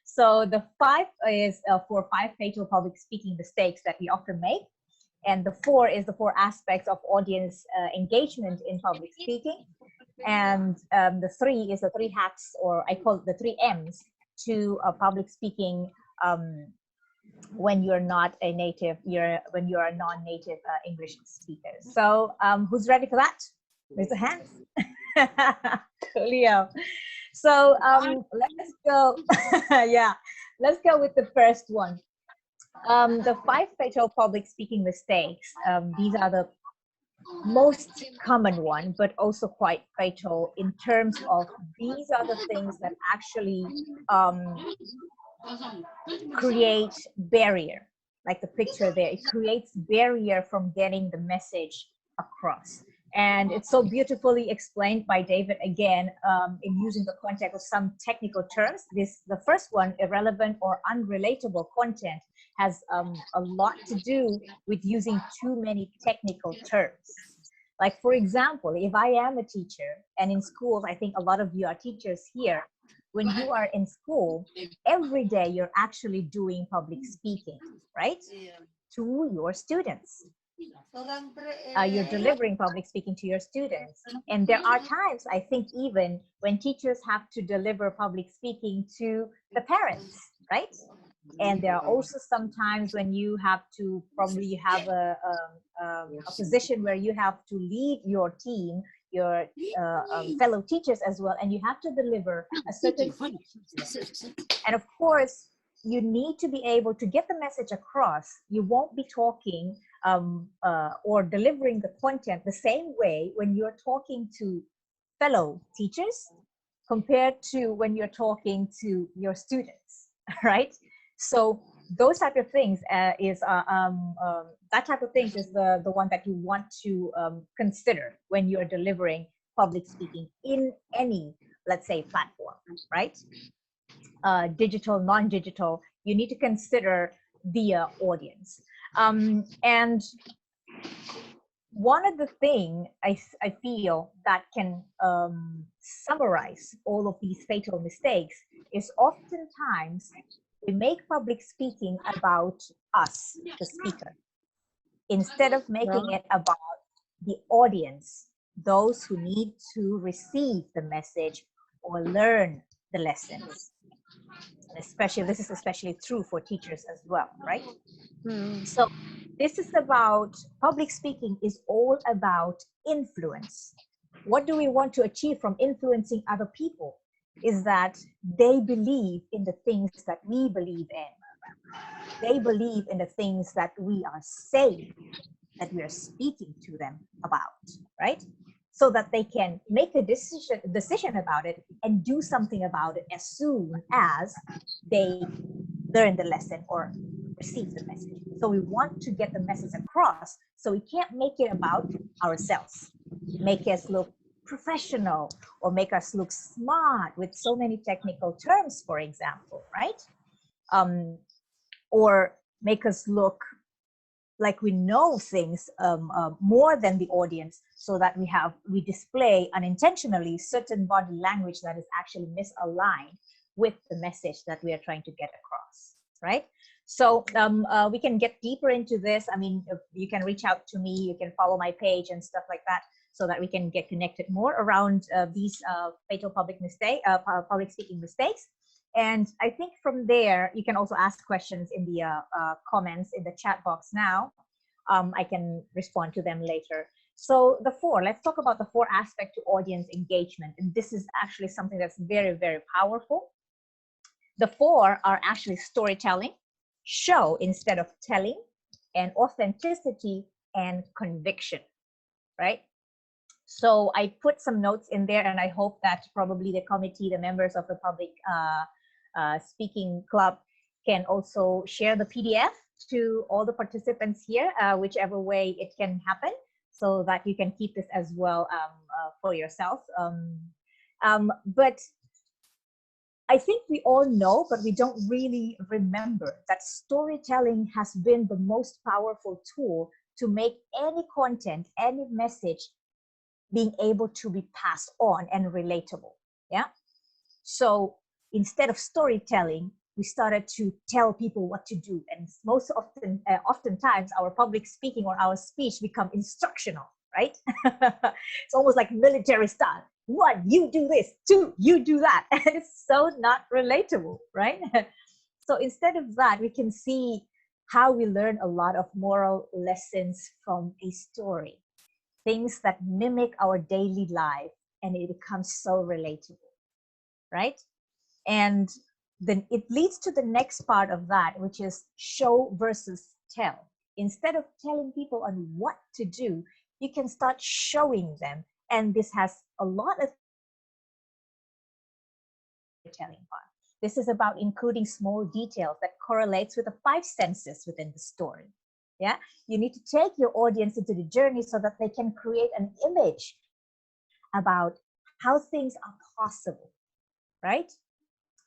So the 5 is for 5 fatal public speaking mistakes that we often make, and the 4 is the 4 aspects of audience engagement in public speaking, and the 3 is the 3 hacks, or I call it the 3 M's to public speaking when you're not a native, when you're a non-native English speaker. So who's ready for that? Raise a hand. Leo. So let's go. Yeah, let's go with the first one. The 5 fatal public speaking mistakes. These are the most common one, but also quite fatal in terms of these are the things that actually create barrier, like the picture there. It creates barrier from getting the message across. And it's so beautifully explained by David again in using the context of some technical terms. The first one, irrelevant or unrelatable content, has a lot to do with using too many technical terms. Like, for example, if I am a teacher and in schools, I think a lot of you are teachers here, when you are in school, every day you're actually doing public speaking, right? To your students. You're delivering public speaking to your students. And there are times, I think, even when teachers have to deliver public speaking to the parents, right? And there are also some times when you have to probably have a position where you have to lead your team, your fellow teachers as well, and you have to deliver a certain speech. And of course, you need to be able to get the message across. You won't be talking or delivering the content the same way when you're talking to fellow teachers compared to when you're talking to your students, right? So those type of things that type of things is the one that you want to consider when you're delivering public speaking in any, let's say, platform, right? Digital, non-digital, you need to consider the audience. And one of the things I feel that can summarize all of these fatal mistakes is oftentimes we make public speaking about us, the speaker, instead of making it about the audience, those who need to receive the message or learn the lessons. This is especially true for teachers as well, right? So this is about, public speaking is all about influence. What do we want to achieve from influencing other people? is that they believe in the things that we believe in. They believe in the things that we are saying, that we are speaking to them about, right? So that they can make a decision about it and do something about it as soon as they learn the lesson or receive the message. So we want to get the message across, so we can't make it about ourselves, make us look professional or make us look smart with so many technical terms, for example, right? Or make us look like we know things more than the audience, so that we display unintentionally certain body language that is actually misaligned with the message that we are trying to get across, right? So we can get deeper into this. I mean, you can reach out to me, you can follow my page and stuff like that, so that we can get connected more around these fatal public speaking mistakes. And I think from there, you can also ask questions in the comments in the chat box now. I can respond to them later. So let's talk about the 4 aspects to audience engagement. And this is actually something that's very, very powerful. The 4 are actually storytelling, show instead of telling, and authenticity and conviction, right? So I put some notes in there, and I hope that probably the committee, the members of the public speaking club, can also share the PDF to all the participants here, whichever way it can happen, so that you can keep this as well for yourself. But I think we all know, but we don't really remember that storytelling has been the most powerful tool to make any content, any message being able to be passed on and relatable. Yeah. So instead of storytelling, we started to tell people what to do, and most often, oftentimes, our public speaking or our speech become instructional, right? It's almost like military style. 1, you do this. 2, you do that. And it's so not relatable, right? So instead of that, we can see how we learn a lot of moral lessons from a story, things that mimic our daily life, and it becomes so relatable, right? And then it leads to the next part of that, which is show versus tell. Instead of telling people on what to do, you can start showing them. And this has a lot of telling part. This is about including small details that correlates with the 5 senses within the story. Yeah, you need to take your audience into the journey so that they can create an image about how things are possible, right?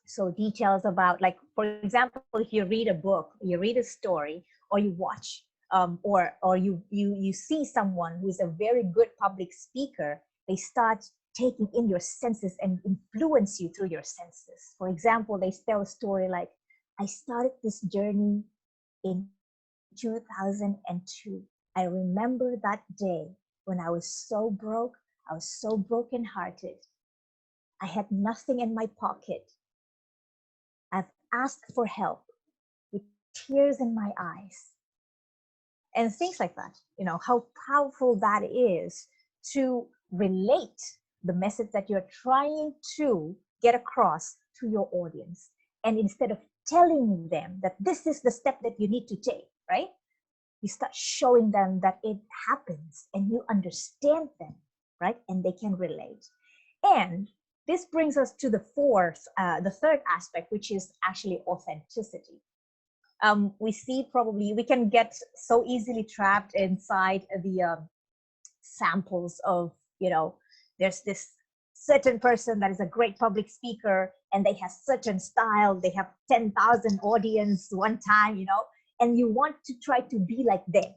So details about, like, for example, if you read a book, you read a story, or you watch, or you see someone who is a very good public speaker, they start taking in your senses and influence you through your senses. For example, they tell a story like, I started this journey in 2002. I remember that day when I was so broke, I was so brokenhearted. I had nothing in my pocket. I've asked for help with tears in my eyes. And things like that, you know, how powerful that is to relate the message that you're trying to get across to your audience. And instead of telling them that this is the step that you need to take, right? You start showing them that it happens and you understand them, right? And they can relate. And this brings us to the third aspect, which is actually authenticity. We see probably we can get so easily trapped inside the samples of, you know, there's this certain person that is a great public speaker and they have certain style, they have 10,000 audience one time, you know, and you want to try to be like them.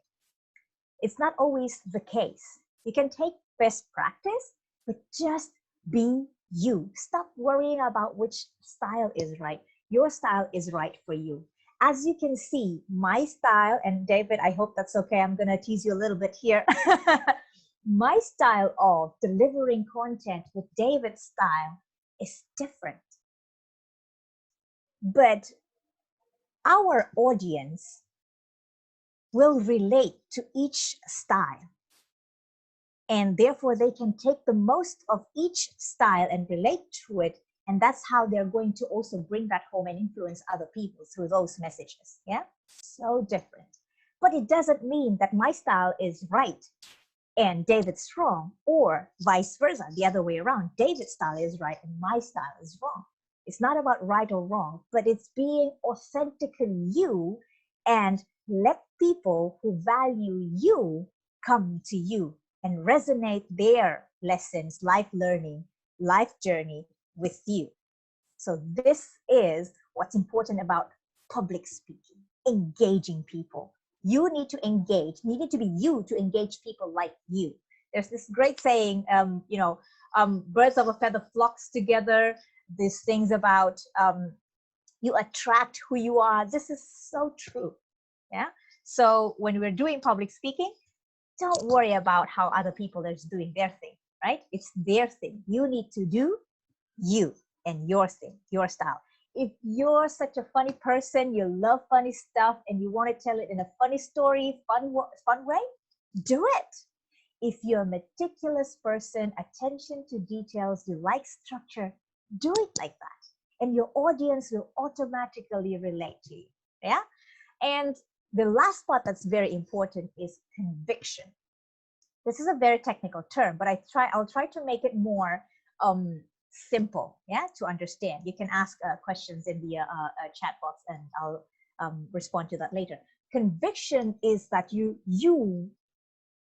It's not always the case. You can take best practice, but just be you. Stop worrying about which style is right. Your style is right for you. As you can see, my style, and David, I hope that's okay, I'm gonna tease you a little bit here. My style of delivering content with David's style is different. But our audience will relate to each style. And therefore they can take the most of each style and relate to it, And that's how they're going to also bring that home and influence other people through those messages. Yeah, so different. But it doesn't mean that my style is right and David's wrong, or vice versa, the other way around. David's style is right and my style is wrong. It's not about right or wrong, but it's being authentically you, and let people who value you come to you and resonate their lessons, life learning, life journey with you. So this is what's important about public speaking, engaging people. You need to engage. You need to be you to engage people like you. There's this great saying, birds of a feather flocks together. These things about you attract who you are. This is so true. Yeah. So when we're doing public speaking, don't worry about how other people are doing their thing, right? It's their thing. You need to do you and your thing, your style. If you're such a funny person, you love funny stuff, and you want to tell it in a funny story, fun way, do it. If you're a meticulous person, attention to details, you like structure, do it like that. And your audience will automatically relate to you. Yeah. And the last part that's very important is conviction. This is a very technical term, but I'll try to make it more simple, yeah, to understand. You can ask questions in the chat box, and I'll respond to that later. Conviction is that you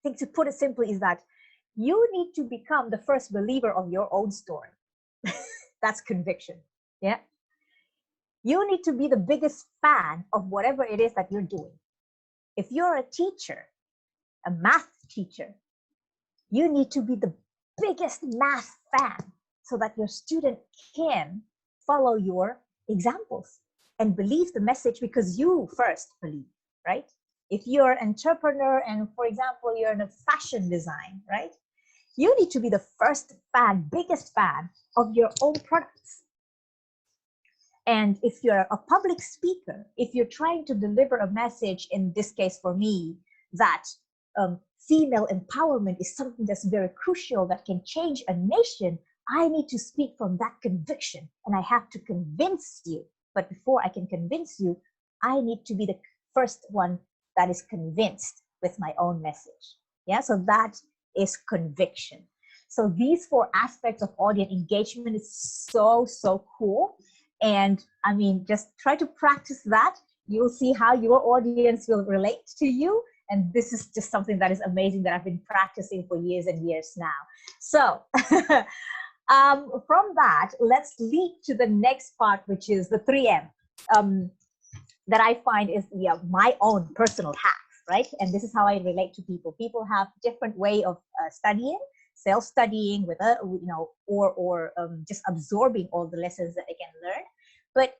think, to put it simply, is that you need to become the first believer of your own story. That's conviction. Yeah. You need to be the biggest fan of whatever it is that you're doing. If you're a teacher, a math teacher, you need to be the biggest math fan so that your student can follow your examples and believe the message because you first believe, right? If you're an entrepreneur and, for example, you're in a fashion design, right? You need to be the first fan, biggest fan of your own products. And if you're a public speaker, if you're trying to deliver a message, in this case for me, that female empowerment is something that's very crucial that can change a nation, I need to speak from that conviction, and I have to convince you. But before I can convince you, I need to be the first one that is convinced with my own message. Yeah, so that is conviction. So these 4 aspects of audience engagement is so cool. And I mean, just try to practice that. You'll see how your audience will relate to you. And this is just something that is amazing that I've been practicing for years and years now. So from that, let's lead to the next part, which is the 3M that I find is my own personal hacks, right? And this is how I relate to people. People have different way of studying, self-studying with or just absorbing all the lessons that they can learn. But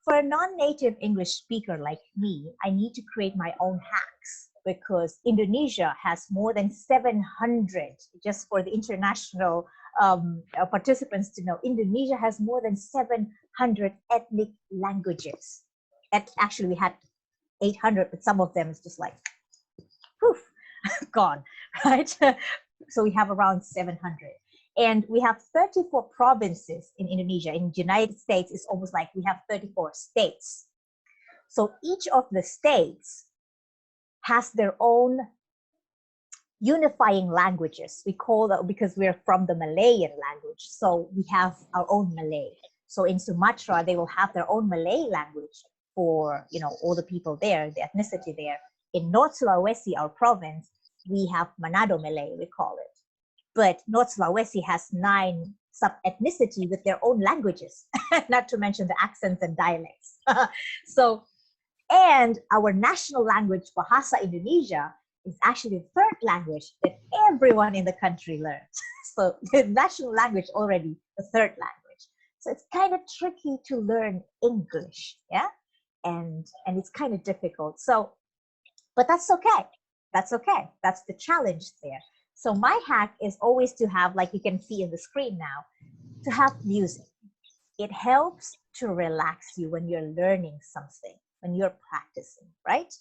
for a non-native English speaker like me, I need to create my own hacks, because Indonesia has more than 700, just for the international participants to know, Indonesia has more than 700 ethnic languages. Actually, we had 800, but some of them is just like, poof, gone, right? So we have around 700. And we have 34 provinces in Indonesia. In the United States, it's almost like we have 34 states. So each of the states has their own unifying languages. We call that, because we're from the Malayan language, so we have our own Malay. So in Sumatra, they will have their own Malay language for all the people there, the ethnicity there. In North Sulawesi, our province, we have Manado Malay, we call it. But North Sulawesi has 9 sub-ethnicity with their own languages, not to mention the accents and dialects. And our national language, Bahasa Indonesia, is actually the 3rd language that everyone in the country learns. So the national language already the 3rd language. So it's kind of tricky to learn English, yeah? And it's kind of difficult. So, but that's okay. That's okay. That's the challenge there. So my hack is always to have, like you can see in the screen now, to have music. It helps to relax you when you're learning something, when you're practicing, right?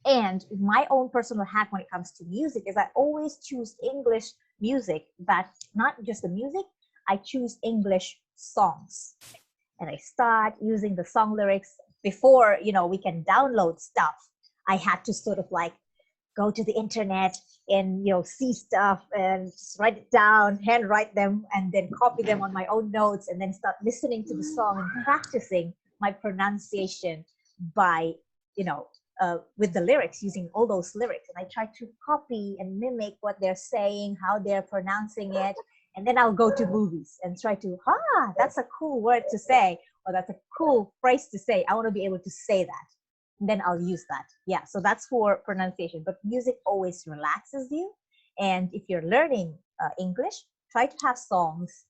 And my own personal hack when it comes to music is I always choose English music, that not just the music, I choose English songs. And I start using the song lyrics. Before, you know, we can download stuff, I had to sort of like go to the internet and, you know, see stuff and just write it down, handwrite them, and then copy them on my own notes, and then start listening to the song and practicing my pronunciation by, you know, with the lyrics, using all those lyrics. And I try to copy and mimic what they're saying, how they're pronouncing it. And then I'll go to movies and try to, that's a cool word to say, or that's a cool phrase to say. I want to be able to say that. And then I'll use that. Yeah, so that's for pronunciation. But music always relaxes you. And if you're learning English, try to have songs,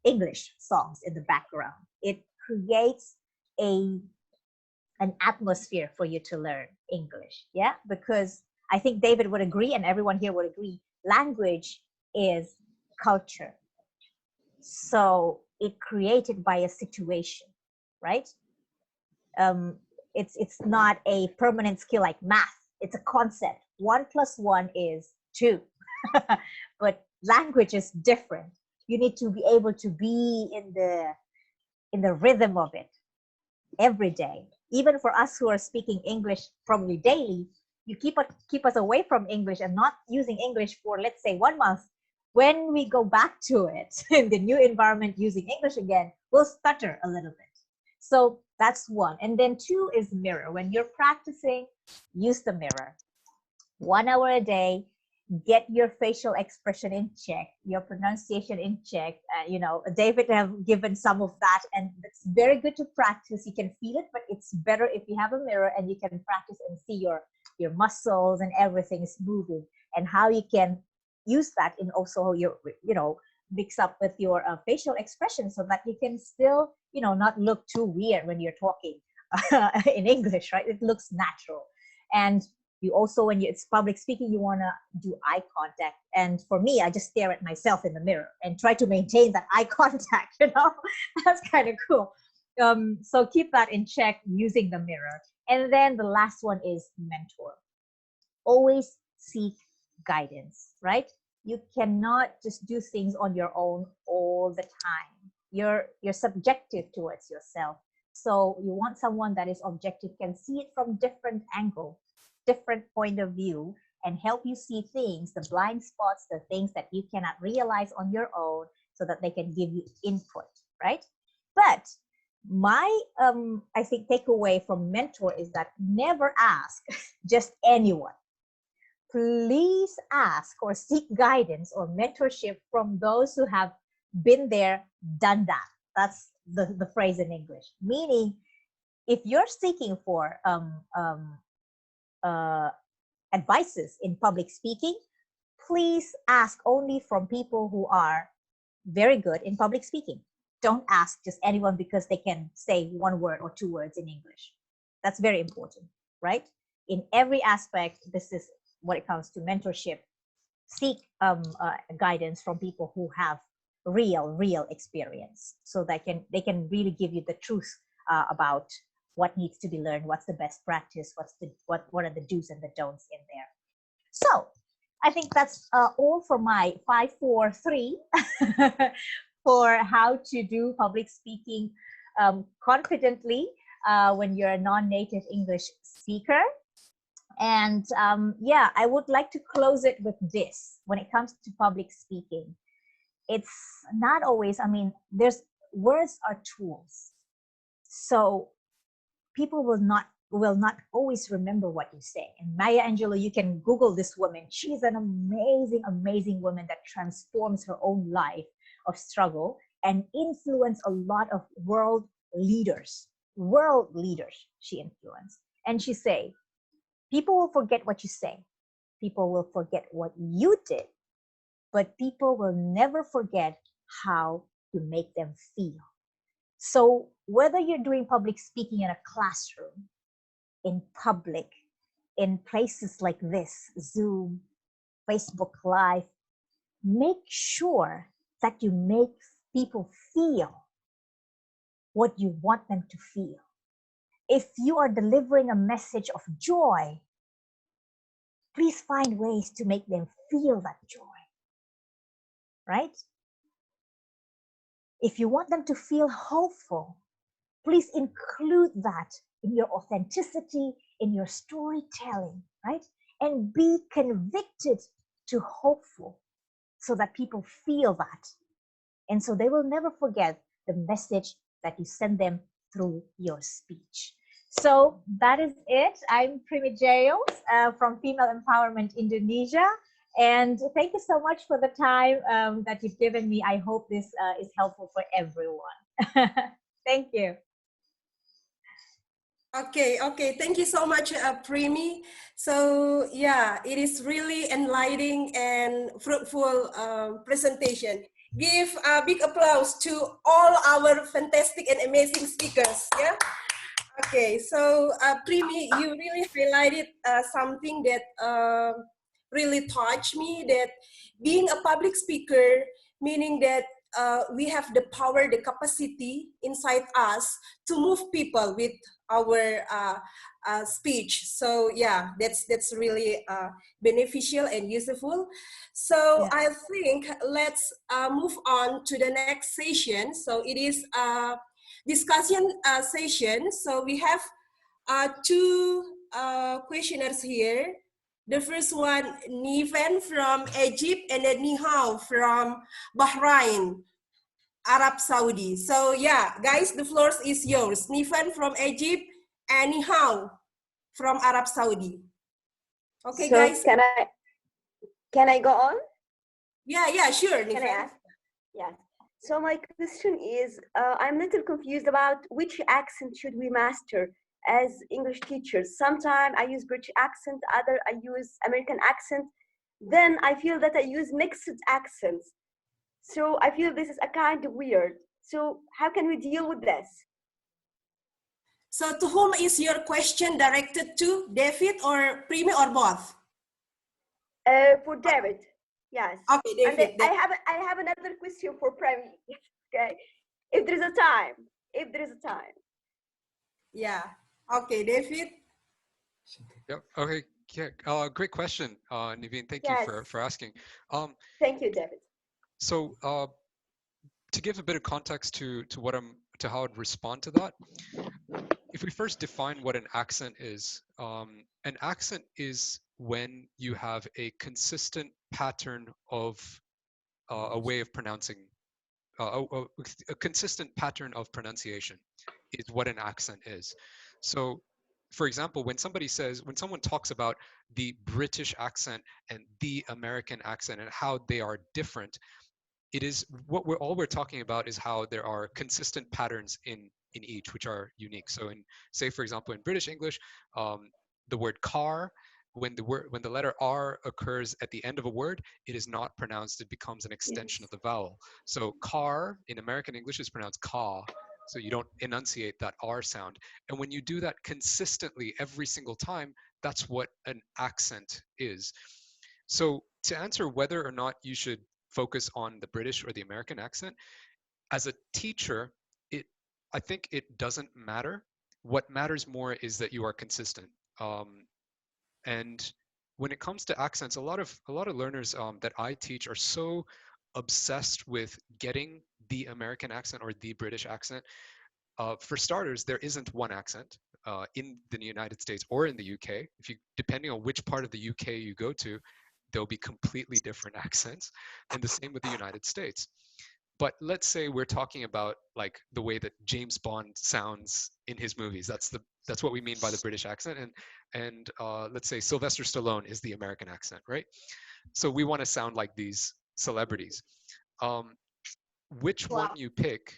English songs in the background. It creates an atmosphere for you to learn English. Yeah, because I think David would agree, and everyone here would agree, language is culture. So it created by a situation, right? It's not a permanent skill like math. It's a concept. 1 + 1 is 2. But language is different. You need to be able to be in the rhythm of it every day. Even for us who are speaking English probably daily, you keep us away from English and not using English for, let's say, 1 month. When we go back to it in the new environment using English again, we'll stutter a little bit. So that's 1. And then 2 is mirror. When you're practicing, use the mirror. 1 hour a day, get your facial expression in check, your pronunciation in check. You know, David have given some of that, and it's very good to practice. You can feel it, but it's better if you have a mirror and you can practice and see your muscles and everything is moving, and how you can use that in also your, you know, mix up with your facial expression, so that you can still, you know, not look too weird when you're talking in English, right? It looks natural. And you also, when it's public speaking, you want to do eye contact. And for me, I just stare at myself in the mirror and try to maintain that eye contact, you know. That's kind of cool. So keep that in check using the mirror. And then the last one is mentor. Always seek guidance, right? You cannot just do things on your own all the time. You're subjective towards yourself. So you want someone that is objective, can see it from different angle, different point of view, and help you see things, the blind spots, the things that you cannot realize on your own, so that they can give you input, right? But my I think takeaway from mentor is that never ask just anyone. Please ask or seek guidance or mentorship from those who have been there, done that. That's the phrase in English. Meaning, if you're seeking for advices in public speaking, please ask only from people who are very good in public speaking. Don't ask just anyone because they can say 1 word or 2 words in English. That's very important, right? In every aspect, this is when it comes to mentorship. Seek guidance from people who have real experience, so that they can really give you the truth about what needs to be learned, what's the best practice, what are the do's and the don'ts in there. So I think that's all for my 5, 4, 3 for how to do public speaking confidently when you're a non-native English speaker. And yeah, I would like to close it with this. When it comes to public speaking, it's not always, I mean, words are tools. So people will not always remember what you say. And Maya Angelou, you can Google this woman. She's an amazing woman that transforms her own life of struggle and influenced a lot of world leaders she influenced. And she say, people will forget what you say. People will forget what you did, but people will never forget how you make them feel. So whether you're doing public speaking in a classroom, in public, in places like this, Zoom, Facebook Live, make sure that you make people feel what you want them to feel. If you are delivering a message of joy, please find ways to make them feel that joy, right? If you want them to feel hopeful, please include that in your authenticity, in your storytelling, right? And be convicted to hopeful so that people feel that. And so they will never forget the message that you send them through your speech. So that is it. I'm Primy Jeils from Female Empowerment Indonesia. And thank you so much for the time that you've given me. I hope this is helpful for everyone. Thank you. Okay. Thank you so much, Primy. So yeah, it is really enlightening and fruitful presentation. Give a big applause to all our fantastic and amazing speakers. Yeah. Okay, so Primy, you really highlighted something that really touched me, that being a public speaker, meaning that we have the power, the capacity inside us to move people with our speech. So yeah, that's really beneficial and useful. So Yeah. I think let's move on to the next session. So it is discussion session. So we have two questioners here. The first one, Niven from Egypt, and then Nihao from Bahrain, Arab Saudi. So yeah, guys, the floor is yours. Niven from Egypt and Nihao from Arab Saudi. Okay, So guys. Can I go on? Yeah, sure. Can I ask? Yes. So my question is, I'm a little confused about which accent should we master as English teachers. Sometimes I use British accent, other I use American accent. Then I feel that I use mixed accents. So I feel this is a kind of weird. So how can we deal with this? So to whom is your question directed to? David or Primy or both? For David, yes. Okay, David. And I have another question for Primy. Okay, if there is a time. Yeah. Okay, David. Yep. Okay. Yeah. Great question, Naveen. Thank you for asking. Thank you, David. So to give a bit of context to how I'd respond to that, if we first define what an accent is when you have a consistent pattern of a way of pronouncing, a consistent pattern of pronunciation is what an accent is. So, for example, when someone talks about the British accent and the American accent and how they are different, it is all we're talking about is how there are consistent patterns in each, which are unique. So say for example in British English, the word car, when the letter R occurs at the end of a word, it is not pronounced, it becomes an extension of the vowel. So car in American English is pronounced ka, so you don't enunciate that R sound. And when you do that consistently every single time, that's what an accent is. So to answer whether or not you should focus on the British or the American accent, as a teacher, I think it doesn't matter. What matters more is that you are consistent. And when it comes to accents, a lot of learners that I teach are so obsessed with getting the American accent or the British accent. For starters, there isn't one accent in the United States or in the UK. Depending on which part of the UK you go to, there'll be completely different accents, and the same with the United States. But let's say we're talking about like the way that James Bond sounds in his movies. That's what we mean by the British accent. And let's say Sylvester Stallone is the American accent, right? So we want to sound like these celebrities. Which one you pick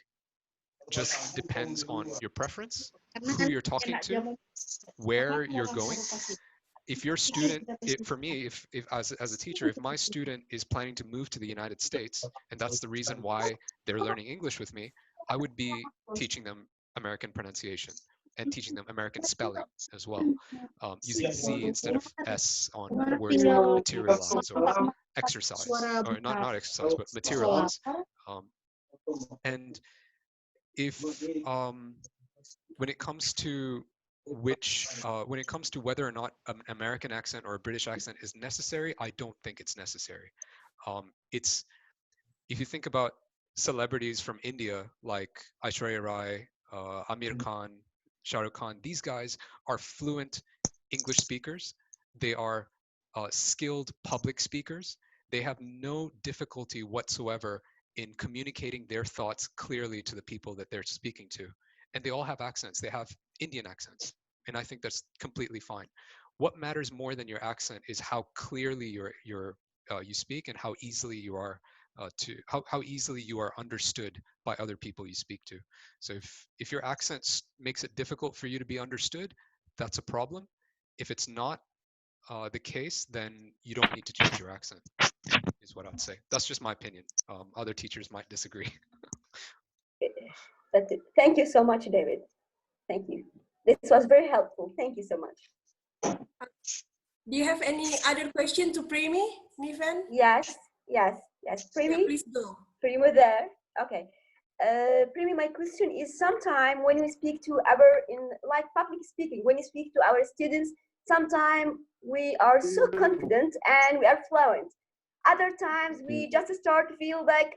just depends on your preference, who you're talking to, where you're going. If your student, for me, if as a teacher, if my student is planning to move to the United States, and that's the reason why they're learning English with me, I would be teaching them American pronunciation and teaching them American spelling as well, using Z instead of S on words like materialize or exercise, or not exercise, but materialize. And if when it comes to whether or not an American accent or a British accent is necessary, I don't think it's necessary. If you think about celebrities from India like Aishwarya Rai, Amir Khan, Shah Rukh Khan. These guys are fluent English speakers. They are skilled public speakers. They have no difficulty whatsoever in communicating their thoughts clearly to the people that they're speaking to. And they all have accents. They have Indian accents. And I think that's completely fine. What matters more than your accent is how clearly you speak and how easily you are how easily you are understood by other people you speak to. So if your accent makes it difficult for you to be understood, that's a problem. If it's not the case, then you don't need to change your accent, is what I'd say. That's just my opinion. Other teachers might disagree. That's it. Thank you so much, David. Thank you. This was very helpful. Thank you so much. Do you have any other question to Primy, Niven? Yes. Primy, yeah, please go. Primy there. Okay. Primy, my question is, sometime when we speak to like public speaking, when you speak to our students, sometimes we are so confident and we are fluent. Other times we just start to feel like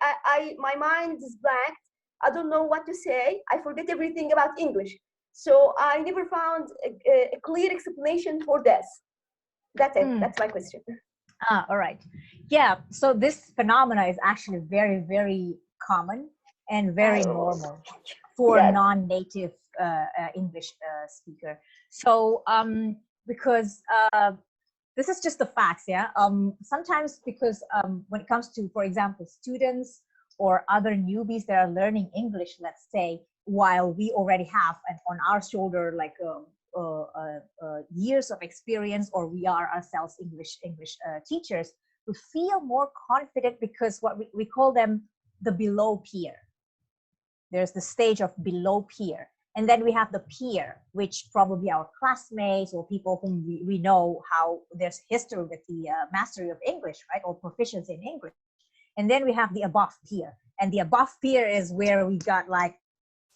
my mind is blank. I don't know what to say. I forget everything about English. So I never found a clear explanation for this. That's it. That's my question. All right. Yeah. So this phenomena is actually very, very common and very normal for non-native English speaker. So because this is just the facts, yeah. Sometimes because when it comes to, for example, students or other newbies that are learning English, let's say, while we already have on our shoulder like years of experience, or we are ourselves English teachers, we feel more confident because what we call them the below peer. There's the stage of below peer. And then we have the peer, which probably our classmates or people whom we know how there's history with the mastery of English, right? Or proficiency in English. And then we have the above peer. And the above peer is where we got like,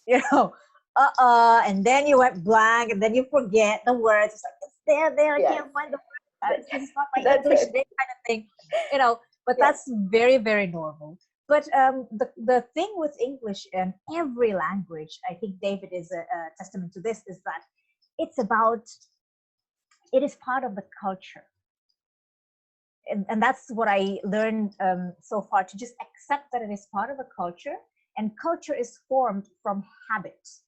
and then you went blank, and then you forget the words. It's like, it's there, I can't find the word. It's not my English, that kind of thing, but that's very, very normal. But the thing with English and every language, I think David is a testament to this, is that it is part of the culture. And that's what I learned so far, to just accept that it is part of the culture, and culture is formed from habits.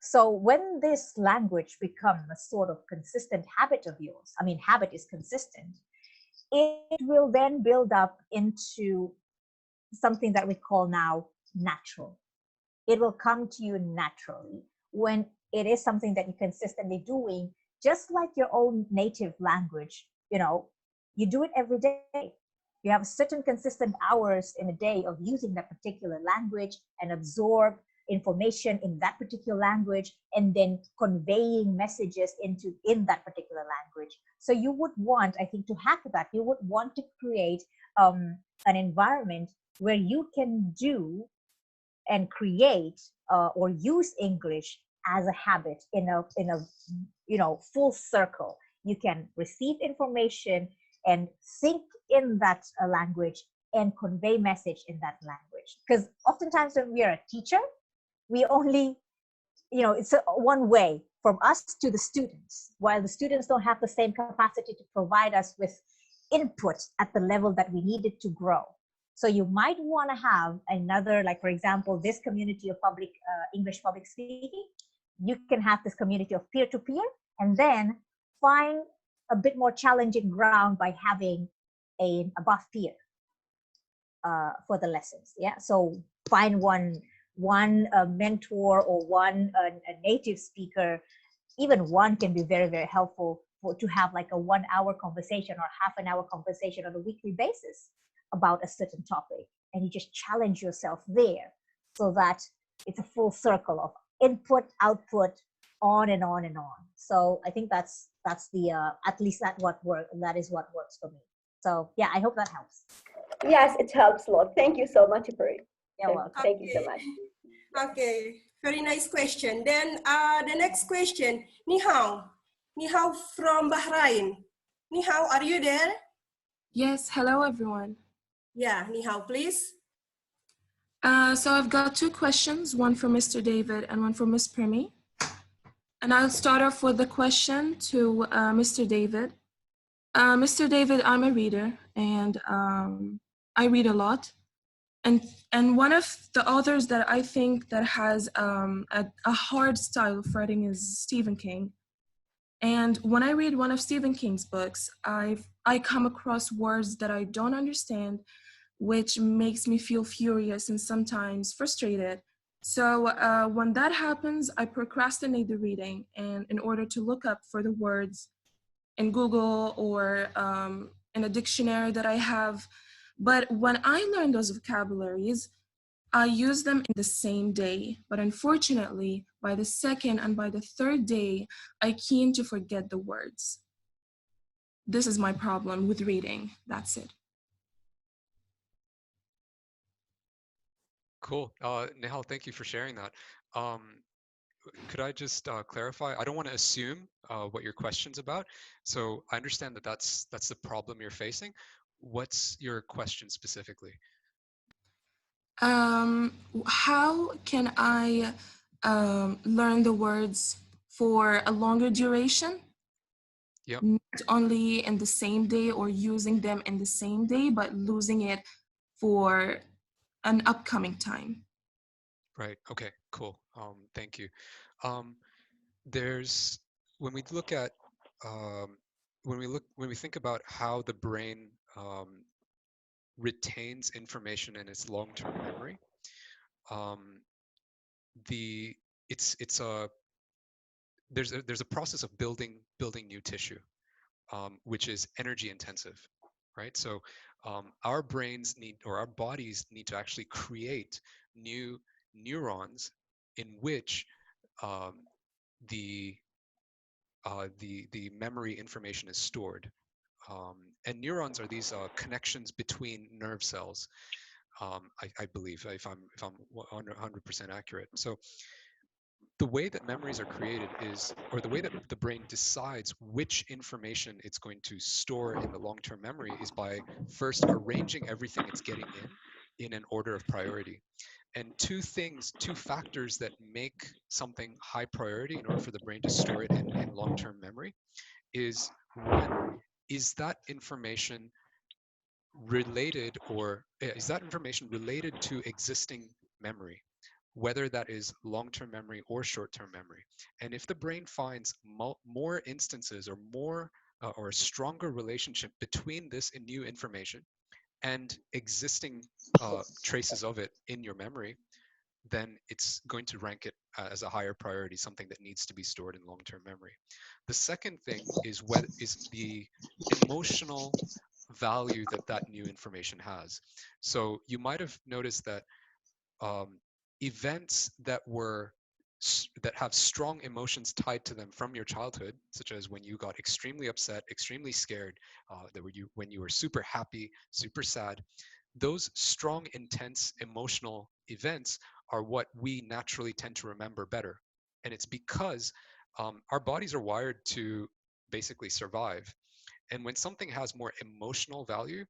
So when this language becomes a sort of consistent habit of yours, I mean, habit is consistent, it will then build up into something that we call now natural. It will come to you naturally when it is something that you're consistently doing, just like your own native language. You do it every day. You have certain consistent hours in a day of using that particular language and absorb information in that particular language, and then conveying messages in that particular language. So you would want, I think, to hack that, you would want to create an environment where you can do and create or use English as a habit in a full circle. You can receive information and think in that language and convey message in that language. Because oftentimes when we are a teacher, we only, it's one way from us to the students, while the students don't have the same capacity to provide us with input at the level that we needed to grow. So you might want to have another, like, for example, this community of English public speaking. You can have this community of peer-to-peer, and then find a bit more challenging ground by having an above peer for the lessons. Yeah, so find one mentor or one a native speaker. Even one can be very, very helpful to have like a 1 hour conversation or half an hour conversation on a weekly basis about a certain topic, and you just challenge yourself there, so that it's a full circle of input, output, on and on and on. So I think that's the at least that is what works for me. So yeah, I hope that helps. Yes, it helps a lot. Thank you so much, Puri. You're welcome. Thank you so much. Okay, very nice question. Then the next question, Ni hao. Ni hao from Bahrain. Ni hao, are you there? Yes, hello everyone. Yeah, Ni hao, please. So I've got two questions, one for Mr. David and one for Ms. Primy. And I'll start off with the question to Mr. David. Mr. David, I'm a reader and I read a lot. And one of the authors that I think that has a hard style of writing is Stephen King. And when I read one of Stephen King's books, I come across words that I don't understand, which makes me feel furious and sometimes frustrated. So when that happens, I procrastinate the reading, and in order to look up for the words in Google or in a dictionary that I have. But when I learn those vocabularies, I use them in the same day. But unfortunately, by the second and by the third day, I keen to forget the words. This is my problem with reading. That's it. Cool. Nihal, thank you for sharing that. Could I just clarify? I don't want to assume what your question's about. So I understand that that's the problem you're facing. What's your question specifically? How can I learn the words for a longer duration? Yep. Not only in the same day or using them in the same day, but losing it for an upcoming time. Right. Okay. Cool. Thank you. There's when we look at when we think about how the brain retains information in its long-term memory, there's a process of building new tissue, which is energy intensive, right? So our brains need, or our bodies need to actually create new neurons in which the memory information is stored. And neurons are these connections between nerve cells. I believe, if I'm 100% accurate. So the way that memories are created is, or the way that the brain decides which information it's going to store in the long-term memory is by first arranging everything it's getting in an order of priority. And two factors that make something high priority in order for the brain to store it in long-term memory is, one, is that information related, or is that information related to existing memory, whether that is long-term memory or short-term memory. And if the brain finds more instances or more or a stronger relationship between this new information and existing traces of it in your memory, then it's going to rank it as a higher priority, something that needs to be stored in long-term memory. The second thing is the emotional value that new information has. So you might have noticed that events that have strong emotions tied to them from your childhood, such as when you got extremely upset, extremely scared, when you were super happy, super sad, those strong, intense emotional events are what we naturally tend to remember better. And it's because our bodies are wired to basically survive. And when something has more emotional value,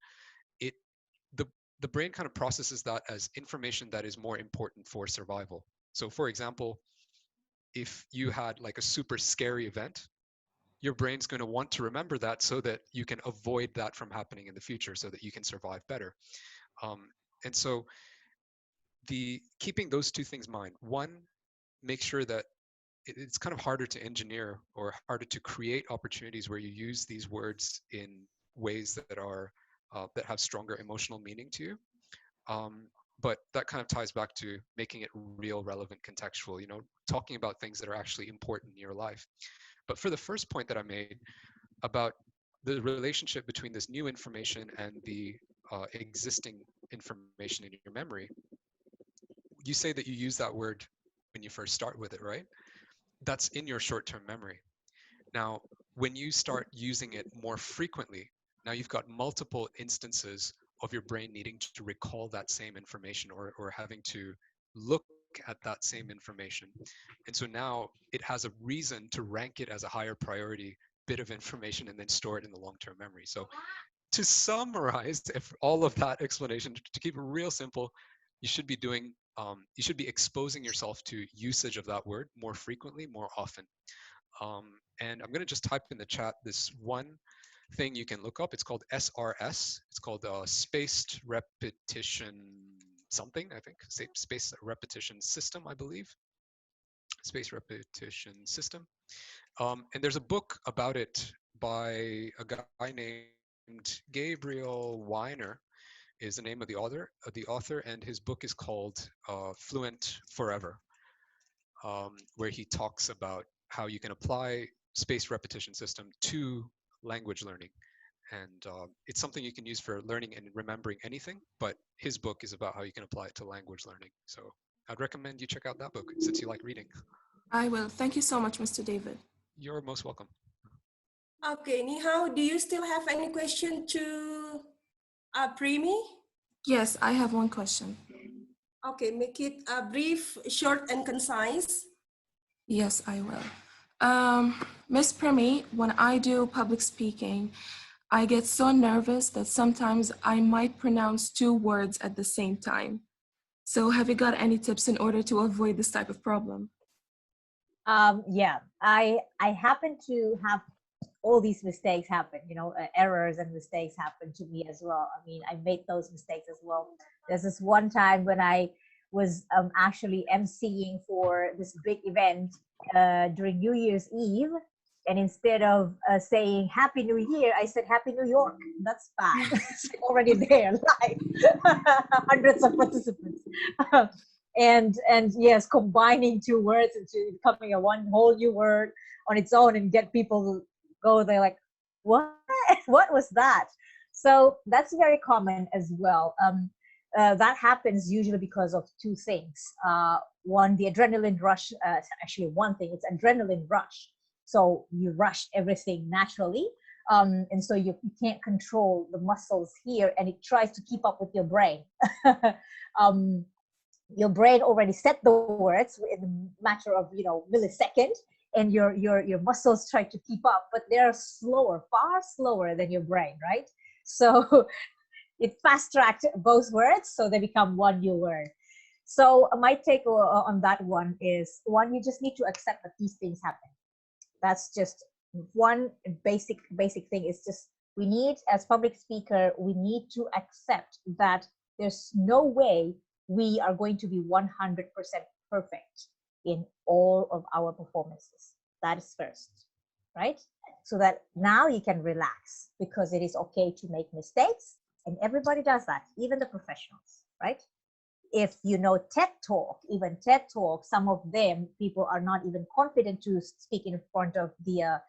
the brain kind of processes that as information that is more important for survival. So for example, if you had like a super scary event, your brain's going to want to remember that so that you can avoid that from happening in the future, so that you can survive better. And so keeping those two things in mind, one, make sure that it's kind of harder to engineer or harder to create opportunities where you use these words in ways that are that have stronger emotional meaning to you. But that kind of ties back to making it real, relevant, contextual, talking about things that are actually important in your life. But for the first point that I made about the relationship between this new information and the existing information in your memory, you say that you use that word when you first start with it, right? That's in your short-term memory. Now, when you start using it more frequently, now you've got multiple instances of your brain needing to recall that same information, or having to look at that same information. And so now it has a reason to rank it as a higher priority bit of information and then store it in the long-term memory. So to summarize, if all of that explanation, to keep it real simple, you should be doing, you should be exposing yourself to usage of that word more frequently, more often. And I'm going to just type in the chat this one thing you can look up. It's called SRS. It's called Spaced Repetition something, I think. Spaced Repetition System, I believe. Spaced Repetition System. And there's a book about it by a guy named Gabriel Weiner, is the name of the author, and his book is called Fluent Forever, where he talks about how you can apply spaced repetition system to language learning. And it's something you can use for learning and remembering anything, but his book is about how you can apply it to language learning. So I'd recommend you check out that book since you like reading. I will. Thank you so much, Mr. David. You're most welcome. Okay, Nihao, do you still have any question to Primy? Yes, I have one question. Okay, make it brief, short, and concise. Yes, I will. Miss Primy, when I do public speaking, I get so nervous that sometimes I might pronounce two words at the same time. So have you got any tips in order to avoid this type of problem? Yeah, I happen to have all these mistakes happen, you know, errors and mistakes happen to me as well. I mean, I made those mistakes as well. There's this one time when I was actually emceeing for this big event during New Year's Eve. And instead of saying Happy New Year, I said Happy New York. That's bad. It's already there, live. Hundreds of participants. and yes, combining two words into becoming a one whole new word on its own and get people to go there like, what? What was that? So that's very common as well. That happens usually because of two things. One, the adrenaline rush. Actually, one thing, it's adrenaline rush. So you rush everything naturally. And so you can't control the muscles here, and it tries to keep up with your brain. Your brain already set the words in a matter of, you know, millisecond, and your muscles try to keep up, but they're slower, far slower than your brain, right? So it fast tracked both words, so they become one new word. So my take on that one is, one, you just need to accept that these things happen. That's just one basic thing. Is just, we need, as public speaker, we need to accept that there's no way we are going to be 100% perfect in all of our performances. That is first, right? So that now you can relax, because it is okay to make mistakes, and everybody does that, even the professionals, right? If you know TED Talk, even TED Talk, some of them, people are not even confident to speak in front of the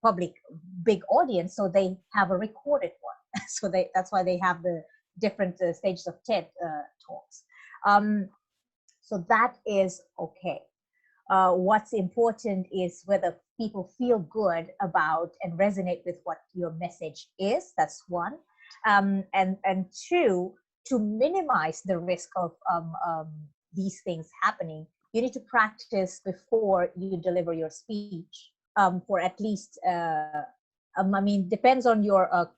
public big audience, so they have a recorded one. So that's why they have the different stages of TED Talks. So that is okay. What's important is whether people feel good about and resonate with what your message is. That's one. And two, to minimize the risk of these things happening, you need to practice before you deliver your speech for at least, I mean, depends on your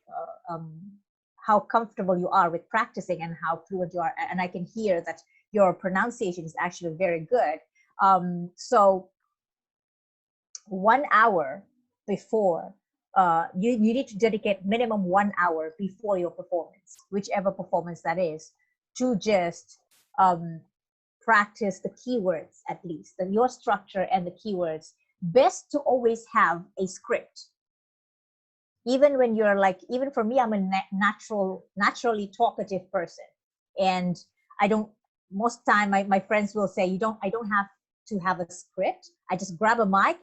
how comfortable you are with practicing and how fluent you are. And I can hear that your pronunciation is actually very good. So 1 hour before, you need to dedicate minimum 1 hour before your performance, whichever performance that is, to just practice the keywords, at least, your structure and the keywords. Best to always have a script. Even when you're like, even for me, I'm a naturally talkative person. And I don't, most time my friends will say, I don't have to have a script. I just grab a mic.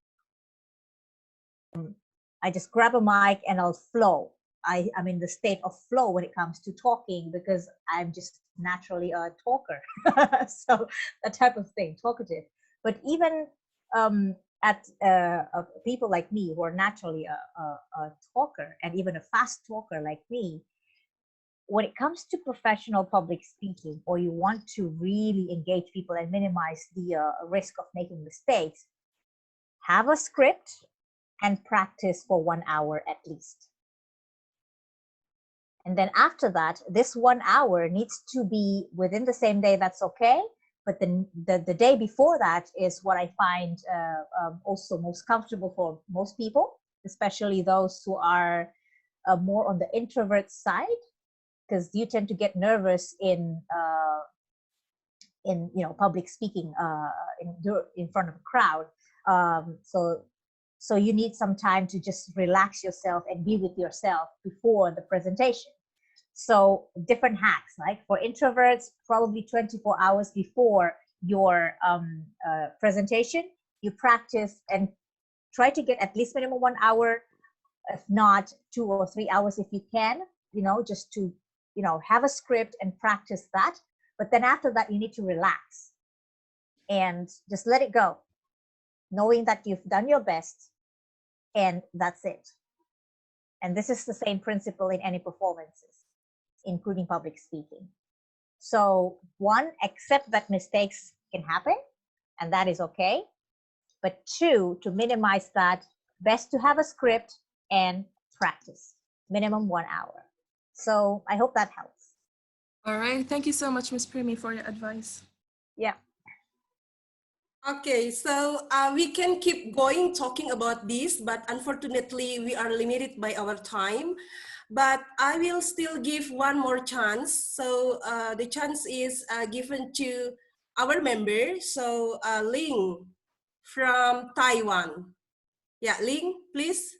And I'll flow. I'm in the state of flow when it comes to talking, because I'm just naturally a talker. So that type of thing, talkative. But even at people like me who are naturally a talker, and even a fast talker like me, when it comes to professional public speaking, or you want to really engage people and minimize the risk of making mistakes, have a script and practice for 1 hour at least. And then after that, this 1 hour needs to be within the same day, that's okay. But the day before that is what I find also most comfortable for most people, especially those who are more on the introvert side, because you tend to get nervous in public speaking in front of a crowd. So you need some time to just relax yourself and be with yourself before the presentation. So different hacks, like for introverts, probably 24 hours before your presentation, you practice and try to get at least minimum 1 hour, if not 2 or 3 hours if you can, just to, have a script and practice that. But then after that, you need to relax and just let it go, knowing that you've done your best and that's it. And this is the same principle in any performances, including public speaking. So one, accept that mistakes can happen, and that is okay. But two, to minimize that, best to have a script and practice, minimum 1 hour. So I hope that helps. All right, thank you so much, Ms. Primy, for your advice. Yeah. Okay, so we can keep going talking about this, but unfortunately we are limited by our time. But I will still give one more chance. So the chance is given to our member. So Ling from Taiwan. Yeah, Ling, please.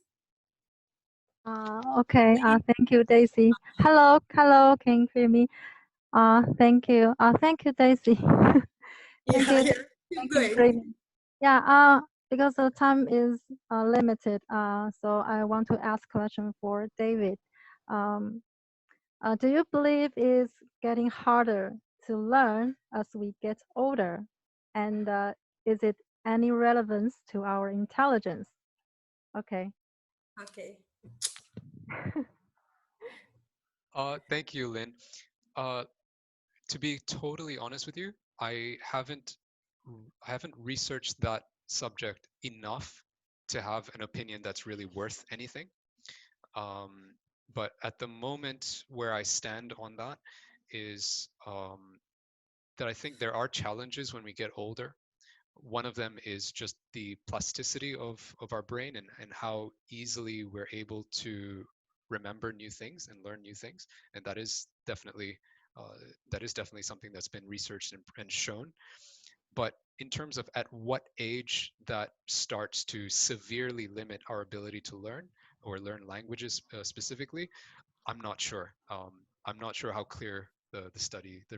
Okay, thank you, Daisy. Hello, can you hear me? Thank you. Thank you, Daisy. Thank you. Yeah, because the time is limited, so I want to ask a question for David. Do you believe it's getting harder to learn as we get older? And is it any relevance to our intelligence? Okay. Okay. Thank you, Lynn. To be totally honest with you, I haven't researched that subject enough to have an opinion that's really worth anything. But at the moment where I stand on that is that I think there are challenges when we get older. One of them is just the plasticity of our brain and how easily we're able to remember new things and learn new things. And that is definitely something that's been researched and shown. But in terms of at what age that starts to severely limit our ability to learn or learn languages specifically, I'm not sure. I'm not sure how clear the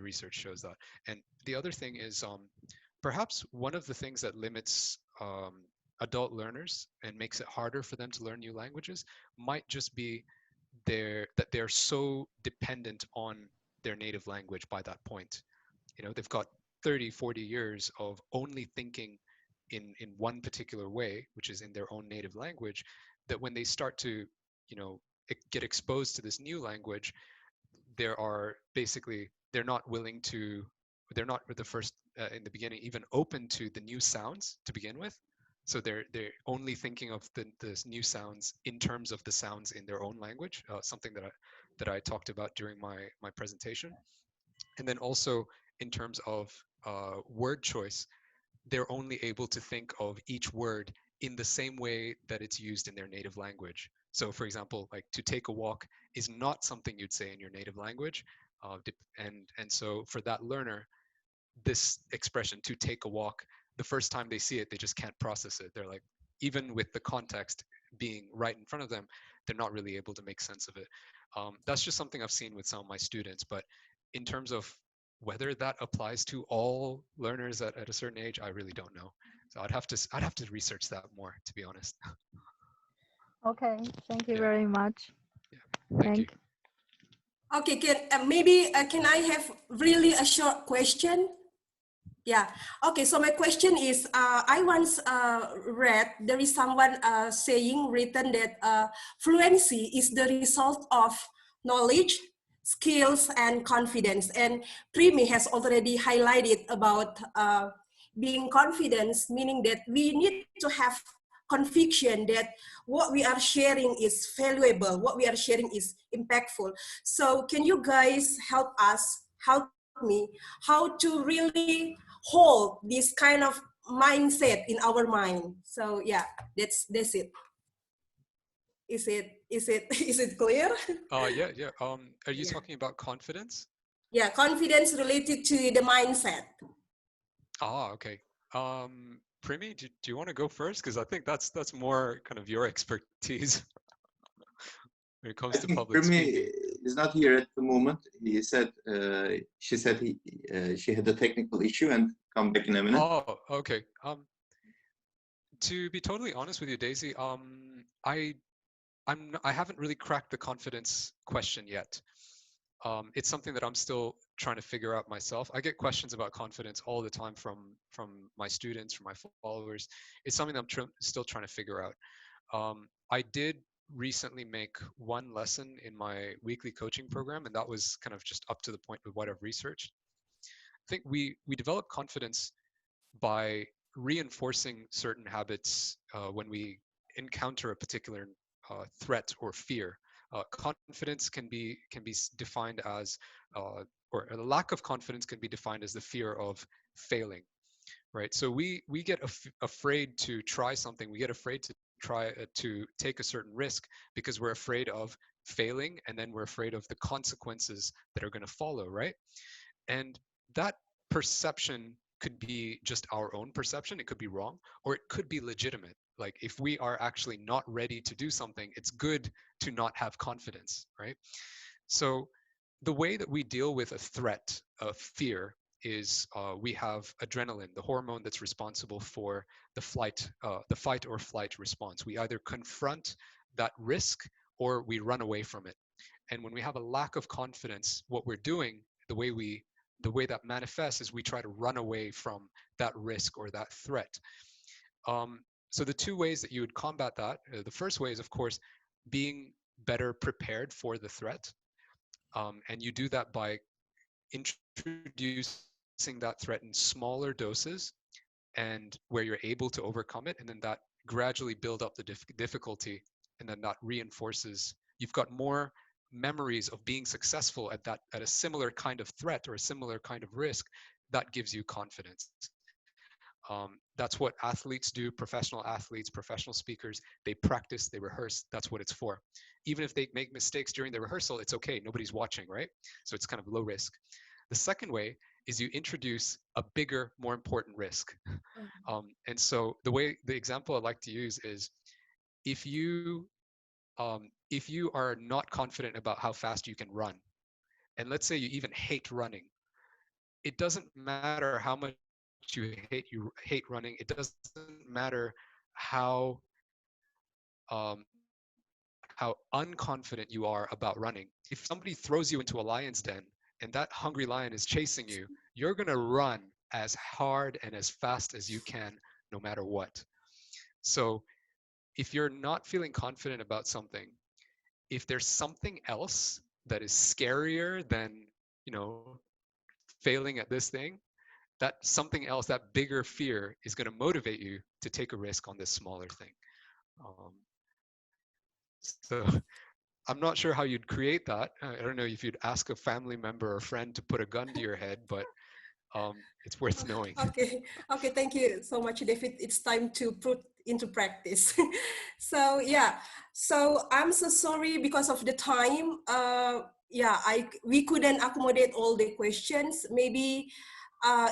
research shows that. And the other thing is perhaps one of the things that limits adult learners and makes it harder for them to learn new languages might just be that they're so dependent on their native language by that point. They've got 30, 40 years of only thinking in one particular way, which is in their own native language, that when they start to, get exposed to this new language, they're not the first in the beginning even open to the new sounds to begin with. So they're only thinking of the new sounds in terms of the sounds in their own language, something that I talked about during my presentation. And then also in terms of word choice, they're only able to think of each word in the same way that it's used in their native language. So for example, like to take a walk is not something you'd say in your native language. And so for that learner, this expression to take a walk, the first time they see it, they just can't process it. They're like, even with the context being right in front of them, they're not really able to make sense of it. That's just something I've seen with some of my students. But in terms of whether that applies to all learners at a certain age, I really don't know. So I'd have to research that more, to be honest. Okay, thank you very much. Yeah, thank you. Okay, can I have really a short question? Yeah. Okay. So my question is, I once read there is someone saying written that fluency is the result of knowledge, skills, and confidence. And Primy has already highlighted about being confident, meaning that we need to have conviction that what we are sharing is valuable, what we are sharing is impactful. So can you guys help me how to really hold this kind of mindset in our mind? So yeah, that's it. Is it clear? Yeah. Are you talking about confidence? Yeah, confidence related to the mindset. Okay. Primy, do you want to go first? Because I think that's more kind of your expertise when it comes to public Primy speaking. is not here at the moment. He said she said she had a technical issue and come back in a minute. Oh, okay. To be totally honest with you, Daisy, I haven't really cracked the confidence question yet. It's something that I'm still trying to figure out myself. I get questions about confidence all the time from my students, from my followers. It's something that I'm still trying to figure out. I did recently make one lesson in my weekly coaching program, and that was kind of just up to the point with what I've researched. I think we develop confidence by reinforcing certain habits when we encounter a particular threat or fear. Confidence can be defined as, or a lack of confidence can be defined as the fear of failing, right? So we get afraid to try something. We get afraid to try to take a certain risk because we're afraid of failing, and then we're afraid of the consequences that are going to follow, right? And that perception could be just our own perception. It could be wrong, or it could be legitimate. Like if we are actually not ready to do something, it's good to not have confidence, right? So the way that we deal with a threat, of fear, is we have adrenaline, the hormone that's responsible for the fight or flight response. We either confront that risk or we run away from it. And when we have a lack of confidence, what we're doing, the way that manifests is we try to run away from that risk or that threat. So the two ways that you would combat that, the first way is, of course, being better prepared for the threat. And you do that by introducing that threat in smaller doses and where you're able to overcome it. And then that gradually build up the difficulty, and then that reinforces, you've got more memories of being successful at a similar kind of threat or a similar kind of risk. That gives you confidence. That's what athletes do, professional athletes, professional speakers. They practice, they rehearse. That's what it's for. Even if they make mistakes during the rehearsal, it's okay. Nobody's watching, right? So it's kind of low risk. The second way is you introduce a bigger, more important risk. And so the example I like to use is if you are not confident about how fast you can run, and let's say you even hate running, it doesn't matter how much you hate running. It doesn't matter how unconfident you are about running. If somebody throws you into a lion's den and that hungry lion is chasing you, you're going to run as hard and as fast as you can, no matter what. So if you're not feeling confident about something, if there's something else that is scarier than, failing at this thing, that something else, that bigger fear, is going to motivate you to take a risk on this smaller thing. So I'm not sure how you'd create that. I don't know if you'd ask a family member or friend to put a gun to your head, but it's worth knowing. Okay, thank you so much, David. It's time to put into practice. So yeah, so I'm so sorry because of the time. We couldn't accommodate all the questions. Maybe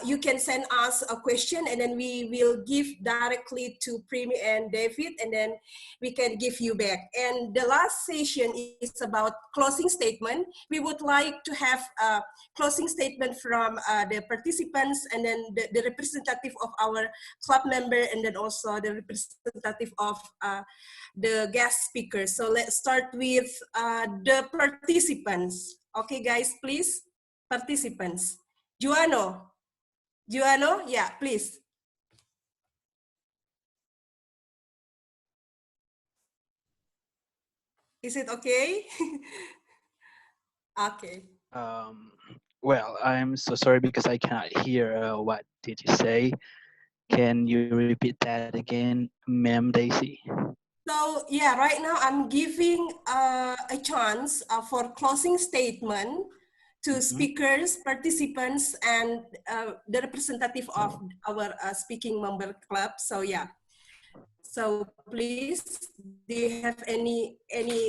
you can send us a question and then we will give directly to Primy and David, and then we can give you back. And the last session is about closing statement. We would like to have a closing statement from the participants, and then the representative of our club member, and then also the representative of the guest speakers. So let's start with the participants. Okay, guys, please, participants. Juano, yeah, please. Is it okay? Okay. Well, I'm so sorry because I cannot hear what did you say. Can you repeat that again, Ma'am Daisy? So yeah, right now I'm giving a chance for closing statement to speakers, participants, and the representative of our speaking member club. So yeah, so please, do you have any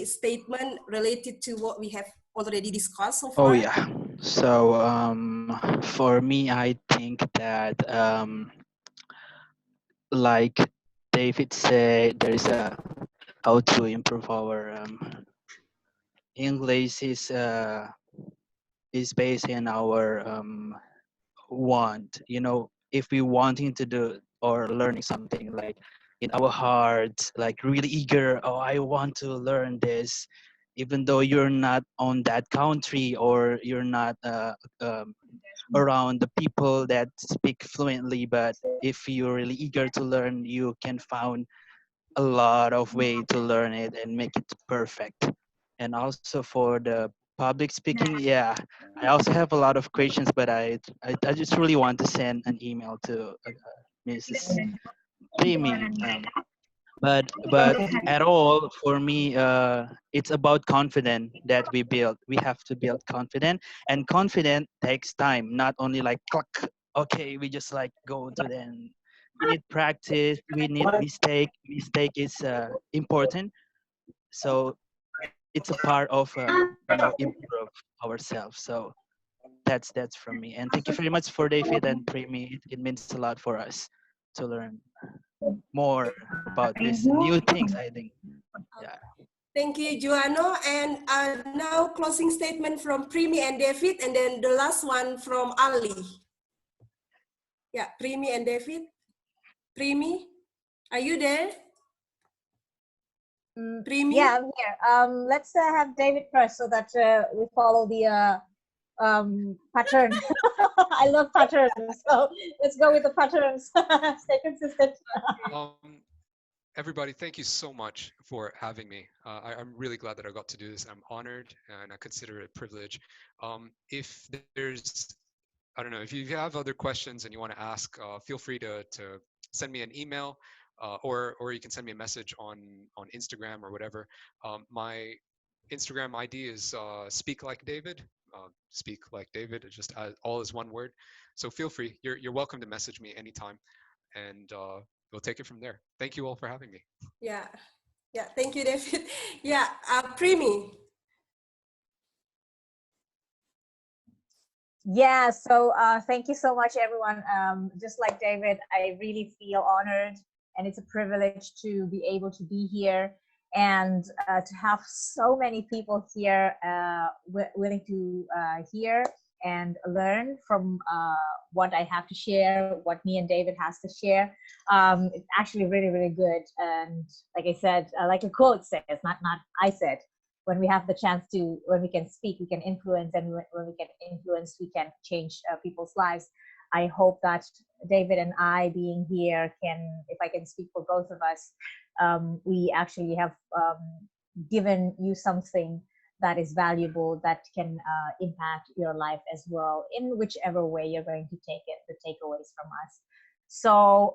statement related to what we have already discussed so Oh far? yeah. So for me, I think that like David said, there is a how to improve our English is based in our want. You know, if we wanting to do or learning something like in our hearts, like really eager, oh, I want to learn this, even though you're not on that country or you're not around the people that speak fluently, but if you're really eager to learn, you can find a lot of way to learn it and make it perfect. And also for the public speaking, yeah, I also have a lot of questions, but I just really want to send an email to Mrs. Primy. But at all for me, it's about confidence that we build. We have to build confidence, and confidence takes time. Not only like click, okay, we just like go to then. We need practice. We need mistake. Mistake is important. So it's a part of improve ourselves. So that's from me. And thank you very much for David and Primy. It means a lot for us to learn more about these new things, I think. Yeah. Thank you, Joanno. And now closing statement from Primy and David, and then the last one from Ali. Yeah, Primy and David. Primy, are you there? Primy? Yeah, I'm here. Let's have David first so that we follow the pattern. I love patterns, so let's go with the patterns. Stay consistent. Everybody, thank you so much for having me. I'm really glad that I got to do this. I'm honored and I consider it a privilege. If there's, I don't know, if you have other questions and you want to ask, feel free to send me an email or you can send me a message on Instagram or whatever. My Instagram ID is Speak Like David. Speak Like David. It's just all is one word. So feel free. You're welcome to message me anytime, and we'll take it from there. Thank you all for having me. Yeah, yeah. Thank you, David. Yeah, Primy. Yeah, so thank you so much, everyone. Just like David, I really feel honored, and it's a privilege to be able to be here and to have so many people here willing to hear and learn from what I have to share, what me and David has to share. It's actually really, really good. And like I said, like a quote says, not I said, when we have the chance to, when we can speak, we can influence, and when we can influence, we can change people's lives. I hope that David and I being here can, if I can speak for both of us, we actually have given you something that is valuable, that can impact your life as well, in whichever way you're going to take it, the takeaways from us. So,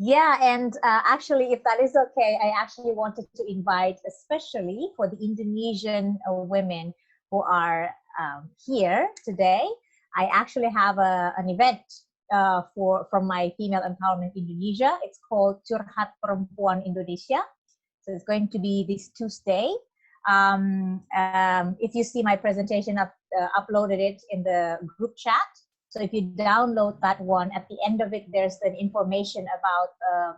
yeah, and actually, if that is okay, I actually wanted to invite, especially for the Indonesian women who are here today, I actually have an event from my Female Empowerment Indonesia. It's called Curhat Perempuan Indonesia. So it's going to be this Tuesday. If you see my presentation, I've uploaded it in the group chat. So if you download that one, at the end of it, there's an information about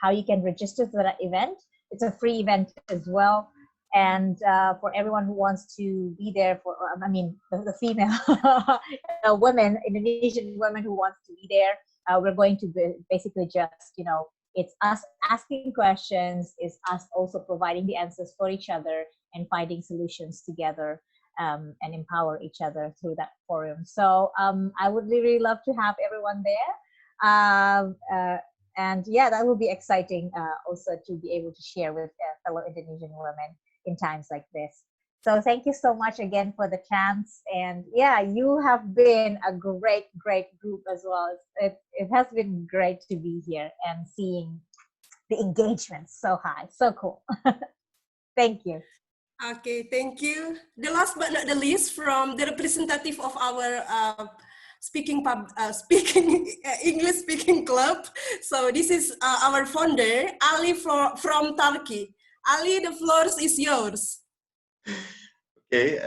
how you can register for that event. It's a free event as well. And for everyone who wants to be there, for I mean, the female women, Indonesian women who wants to be there, we're going to basically just, you know, it's us asking questions, it's us also providing the answers for each other and finding solutions together. And empower each other through that forum. So I would really love to have everyone there. And yeah, that will be exciting also to be able to share with fellow Indonesian women in times like this. So thank you so much again for the chance. And yeah, you have been a great, great group as well. It has been great to be here and seeing the engagement so high. So cool. Thank you. Okay, thank you. The last but not the least, from the representative of our speaking English speaking club. So this is our founder, Ali from Turkey. Ali, the floor is yours. Okay.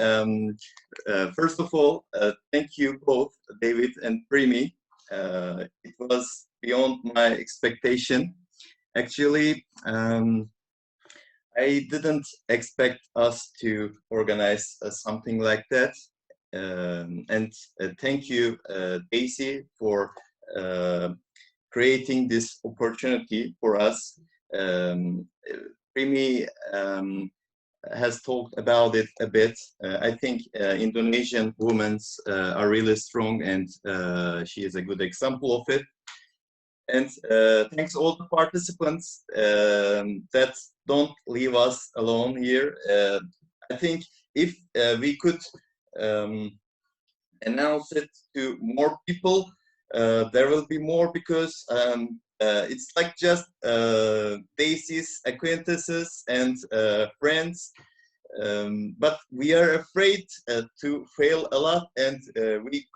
First of all, thank you both, David and Primy. It was beyond my expectation. Actually, I didn't expect us to organize something like that. And thank you, Daisy, for creating this opportunity for us. Primy has talked about it a bit. I think Indonesian women are really strong, and she is a good example of it. And thanks all the participants that don't leave us alone here. I think if we could announce it to more people, there will be more, because it's like just Daisy's acquaintances and friends. But we are afraid to fail a lot, and we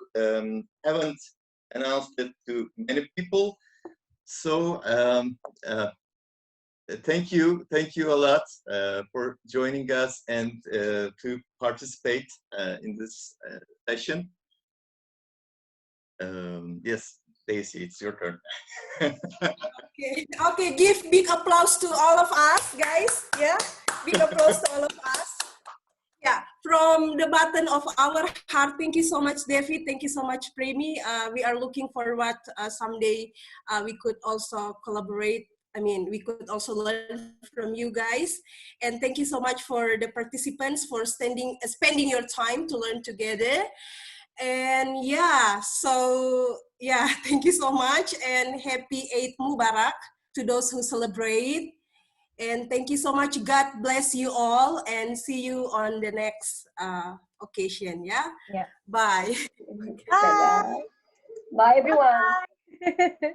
haven't announced it to many people. So thank you a lot for joining us and to participate in this session. Yes, Daisy, it's your turn. Okay, give big applause to all of us, guys. Yeah, big applause to all of us. Yeah, from the bottom of our heart, thank you so much, David. Thank you so much, Primy. We are looking forward someday we could also collaborate. I mean, we could also learn from you guys. And thank you so much for the participants for spending your time to learn together. And yeah, so yeah, thank you so much, and happy Eid Mubarak to those who celebrate. And thank you so much. God bless you all, and see you on the next occasion. Yeah. Yeah. Bye. Bye. Bye, everyone. Bye.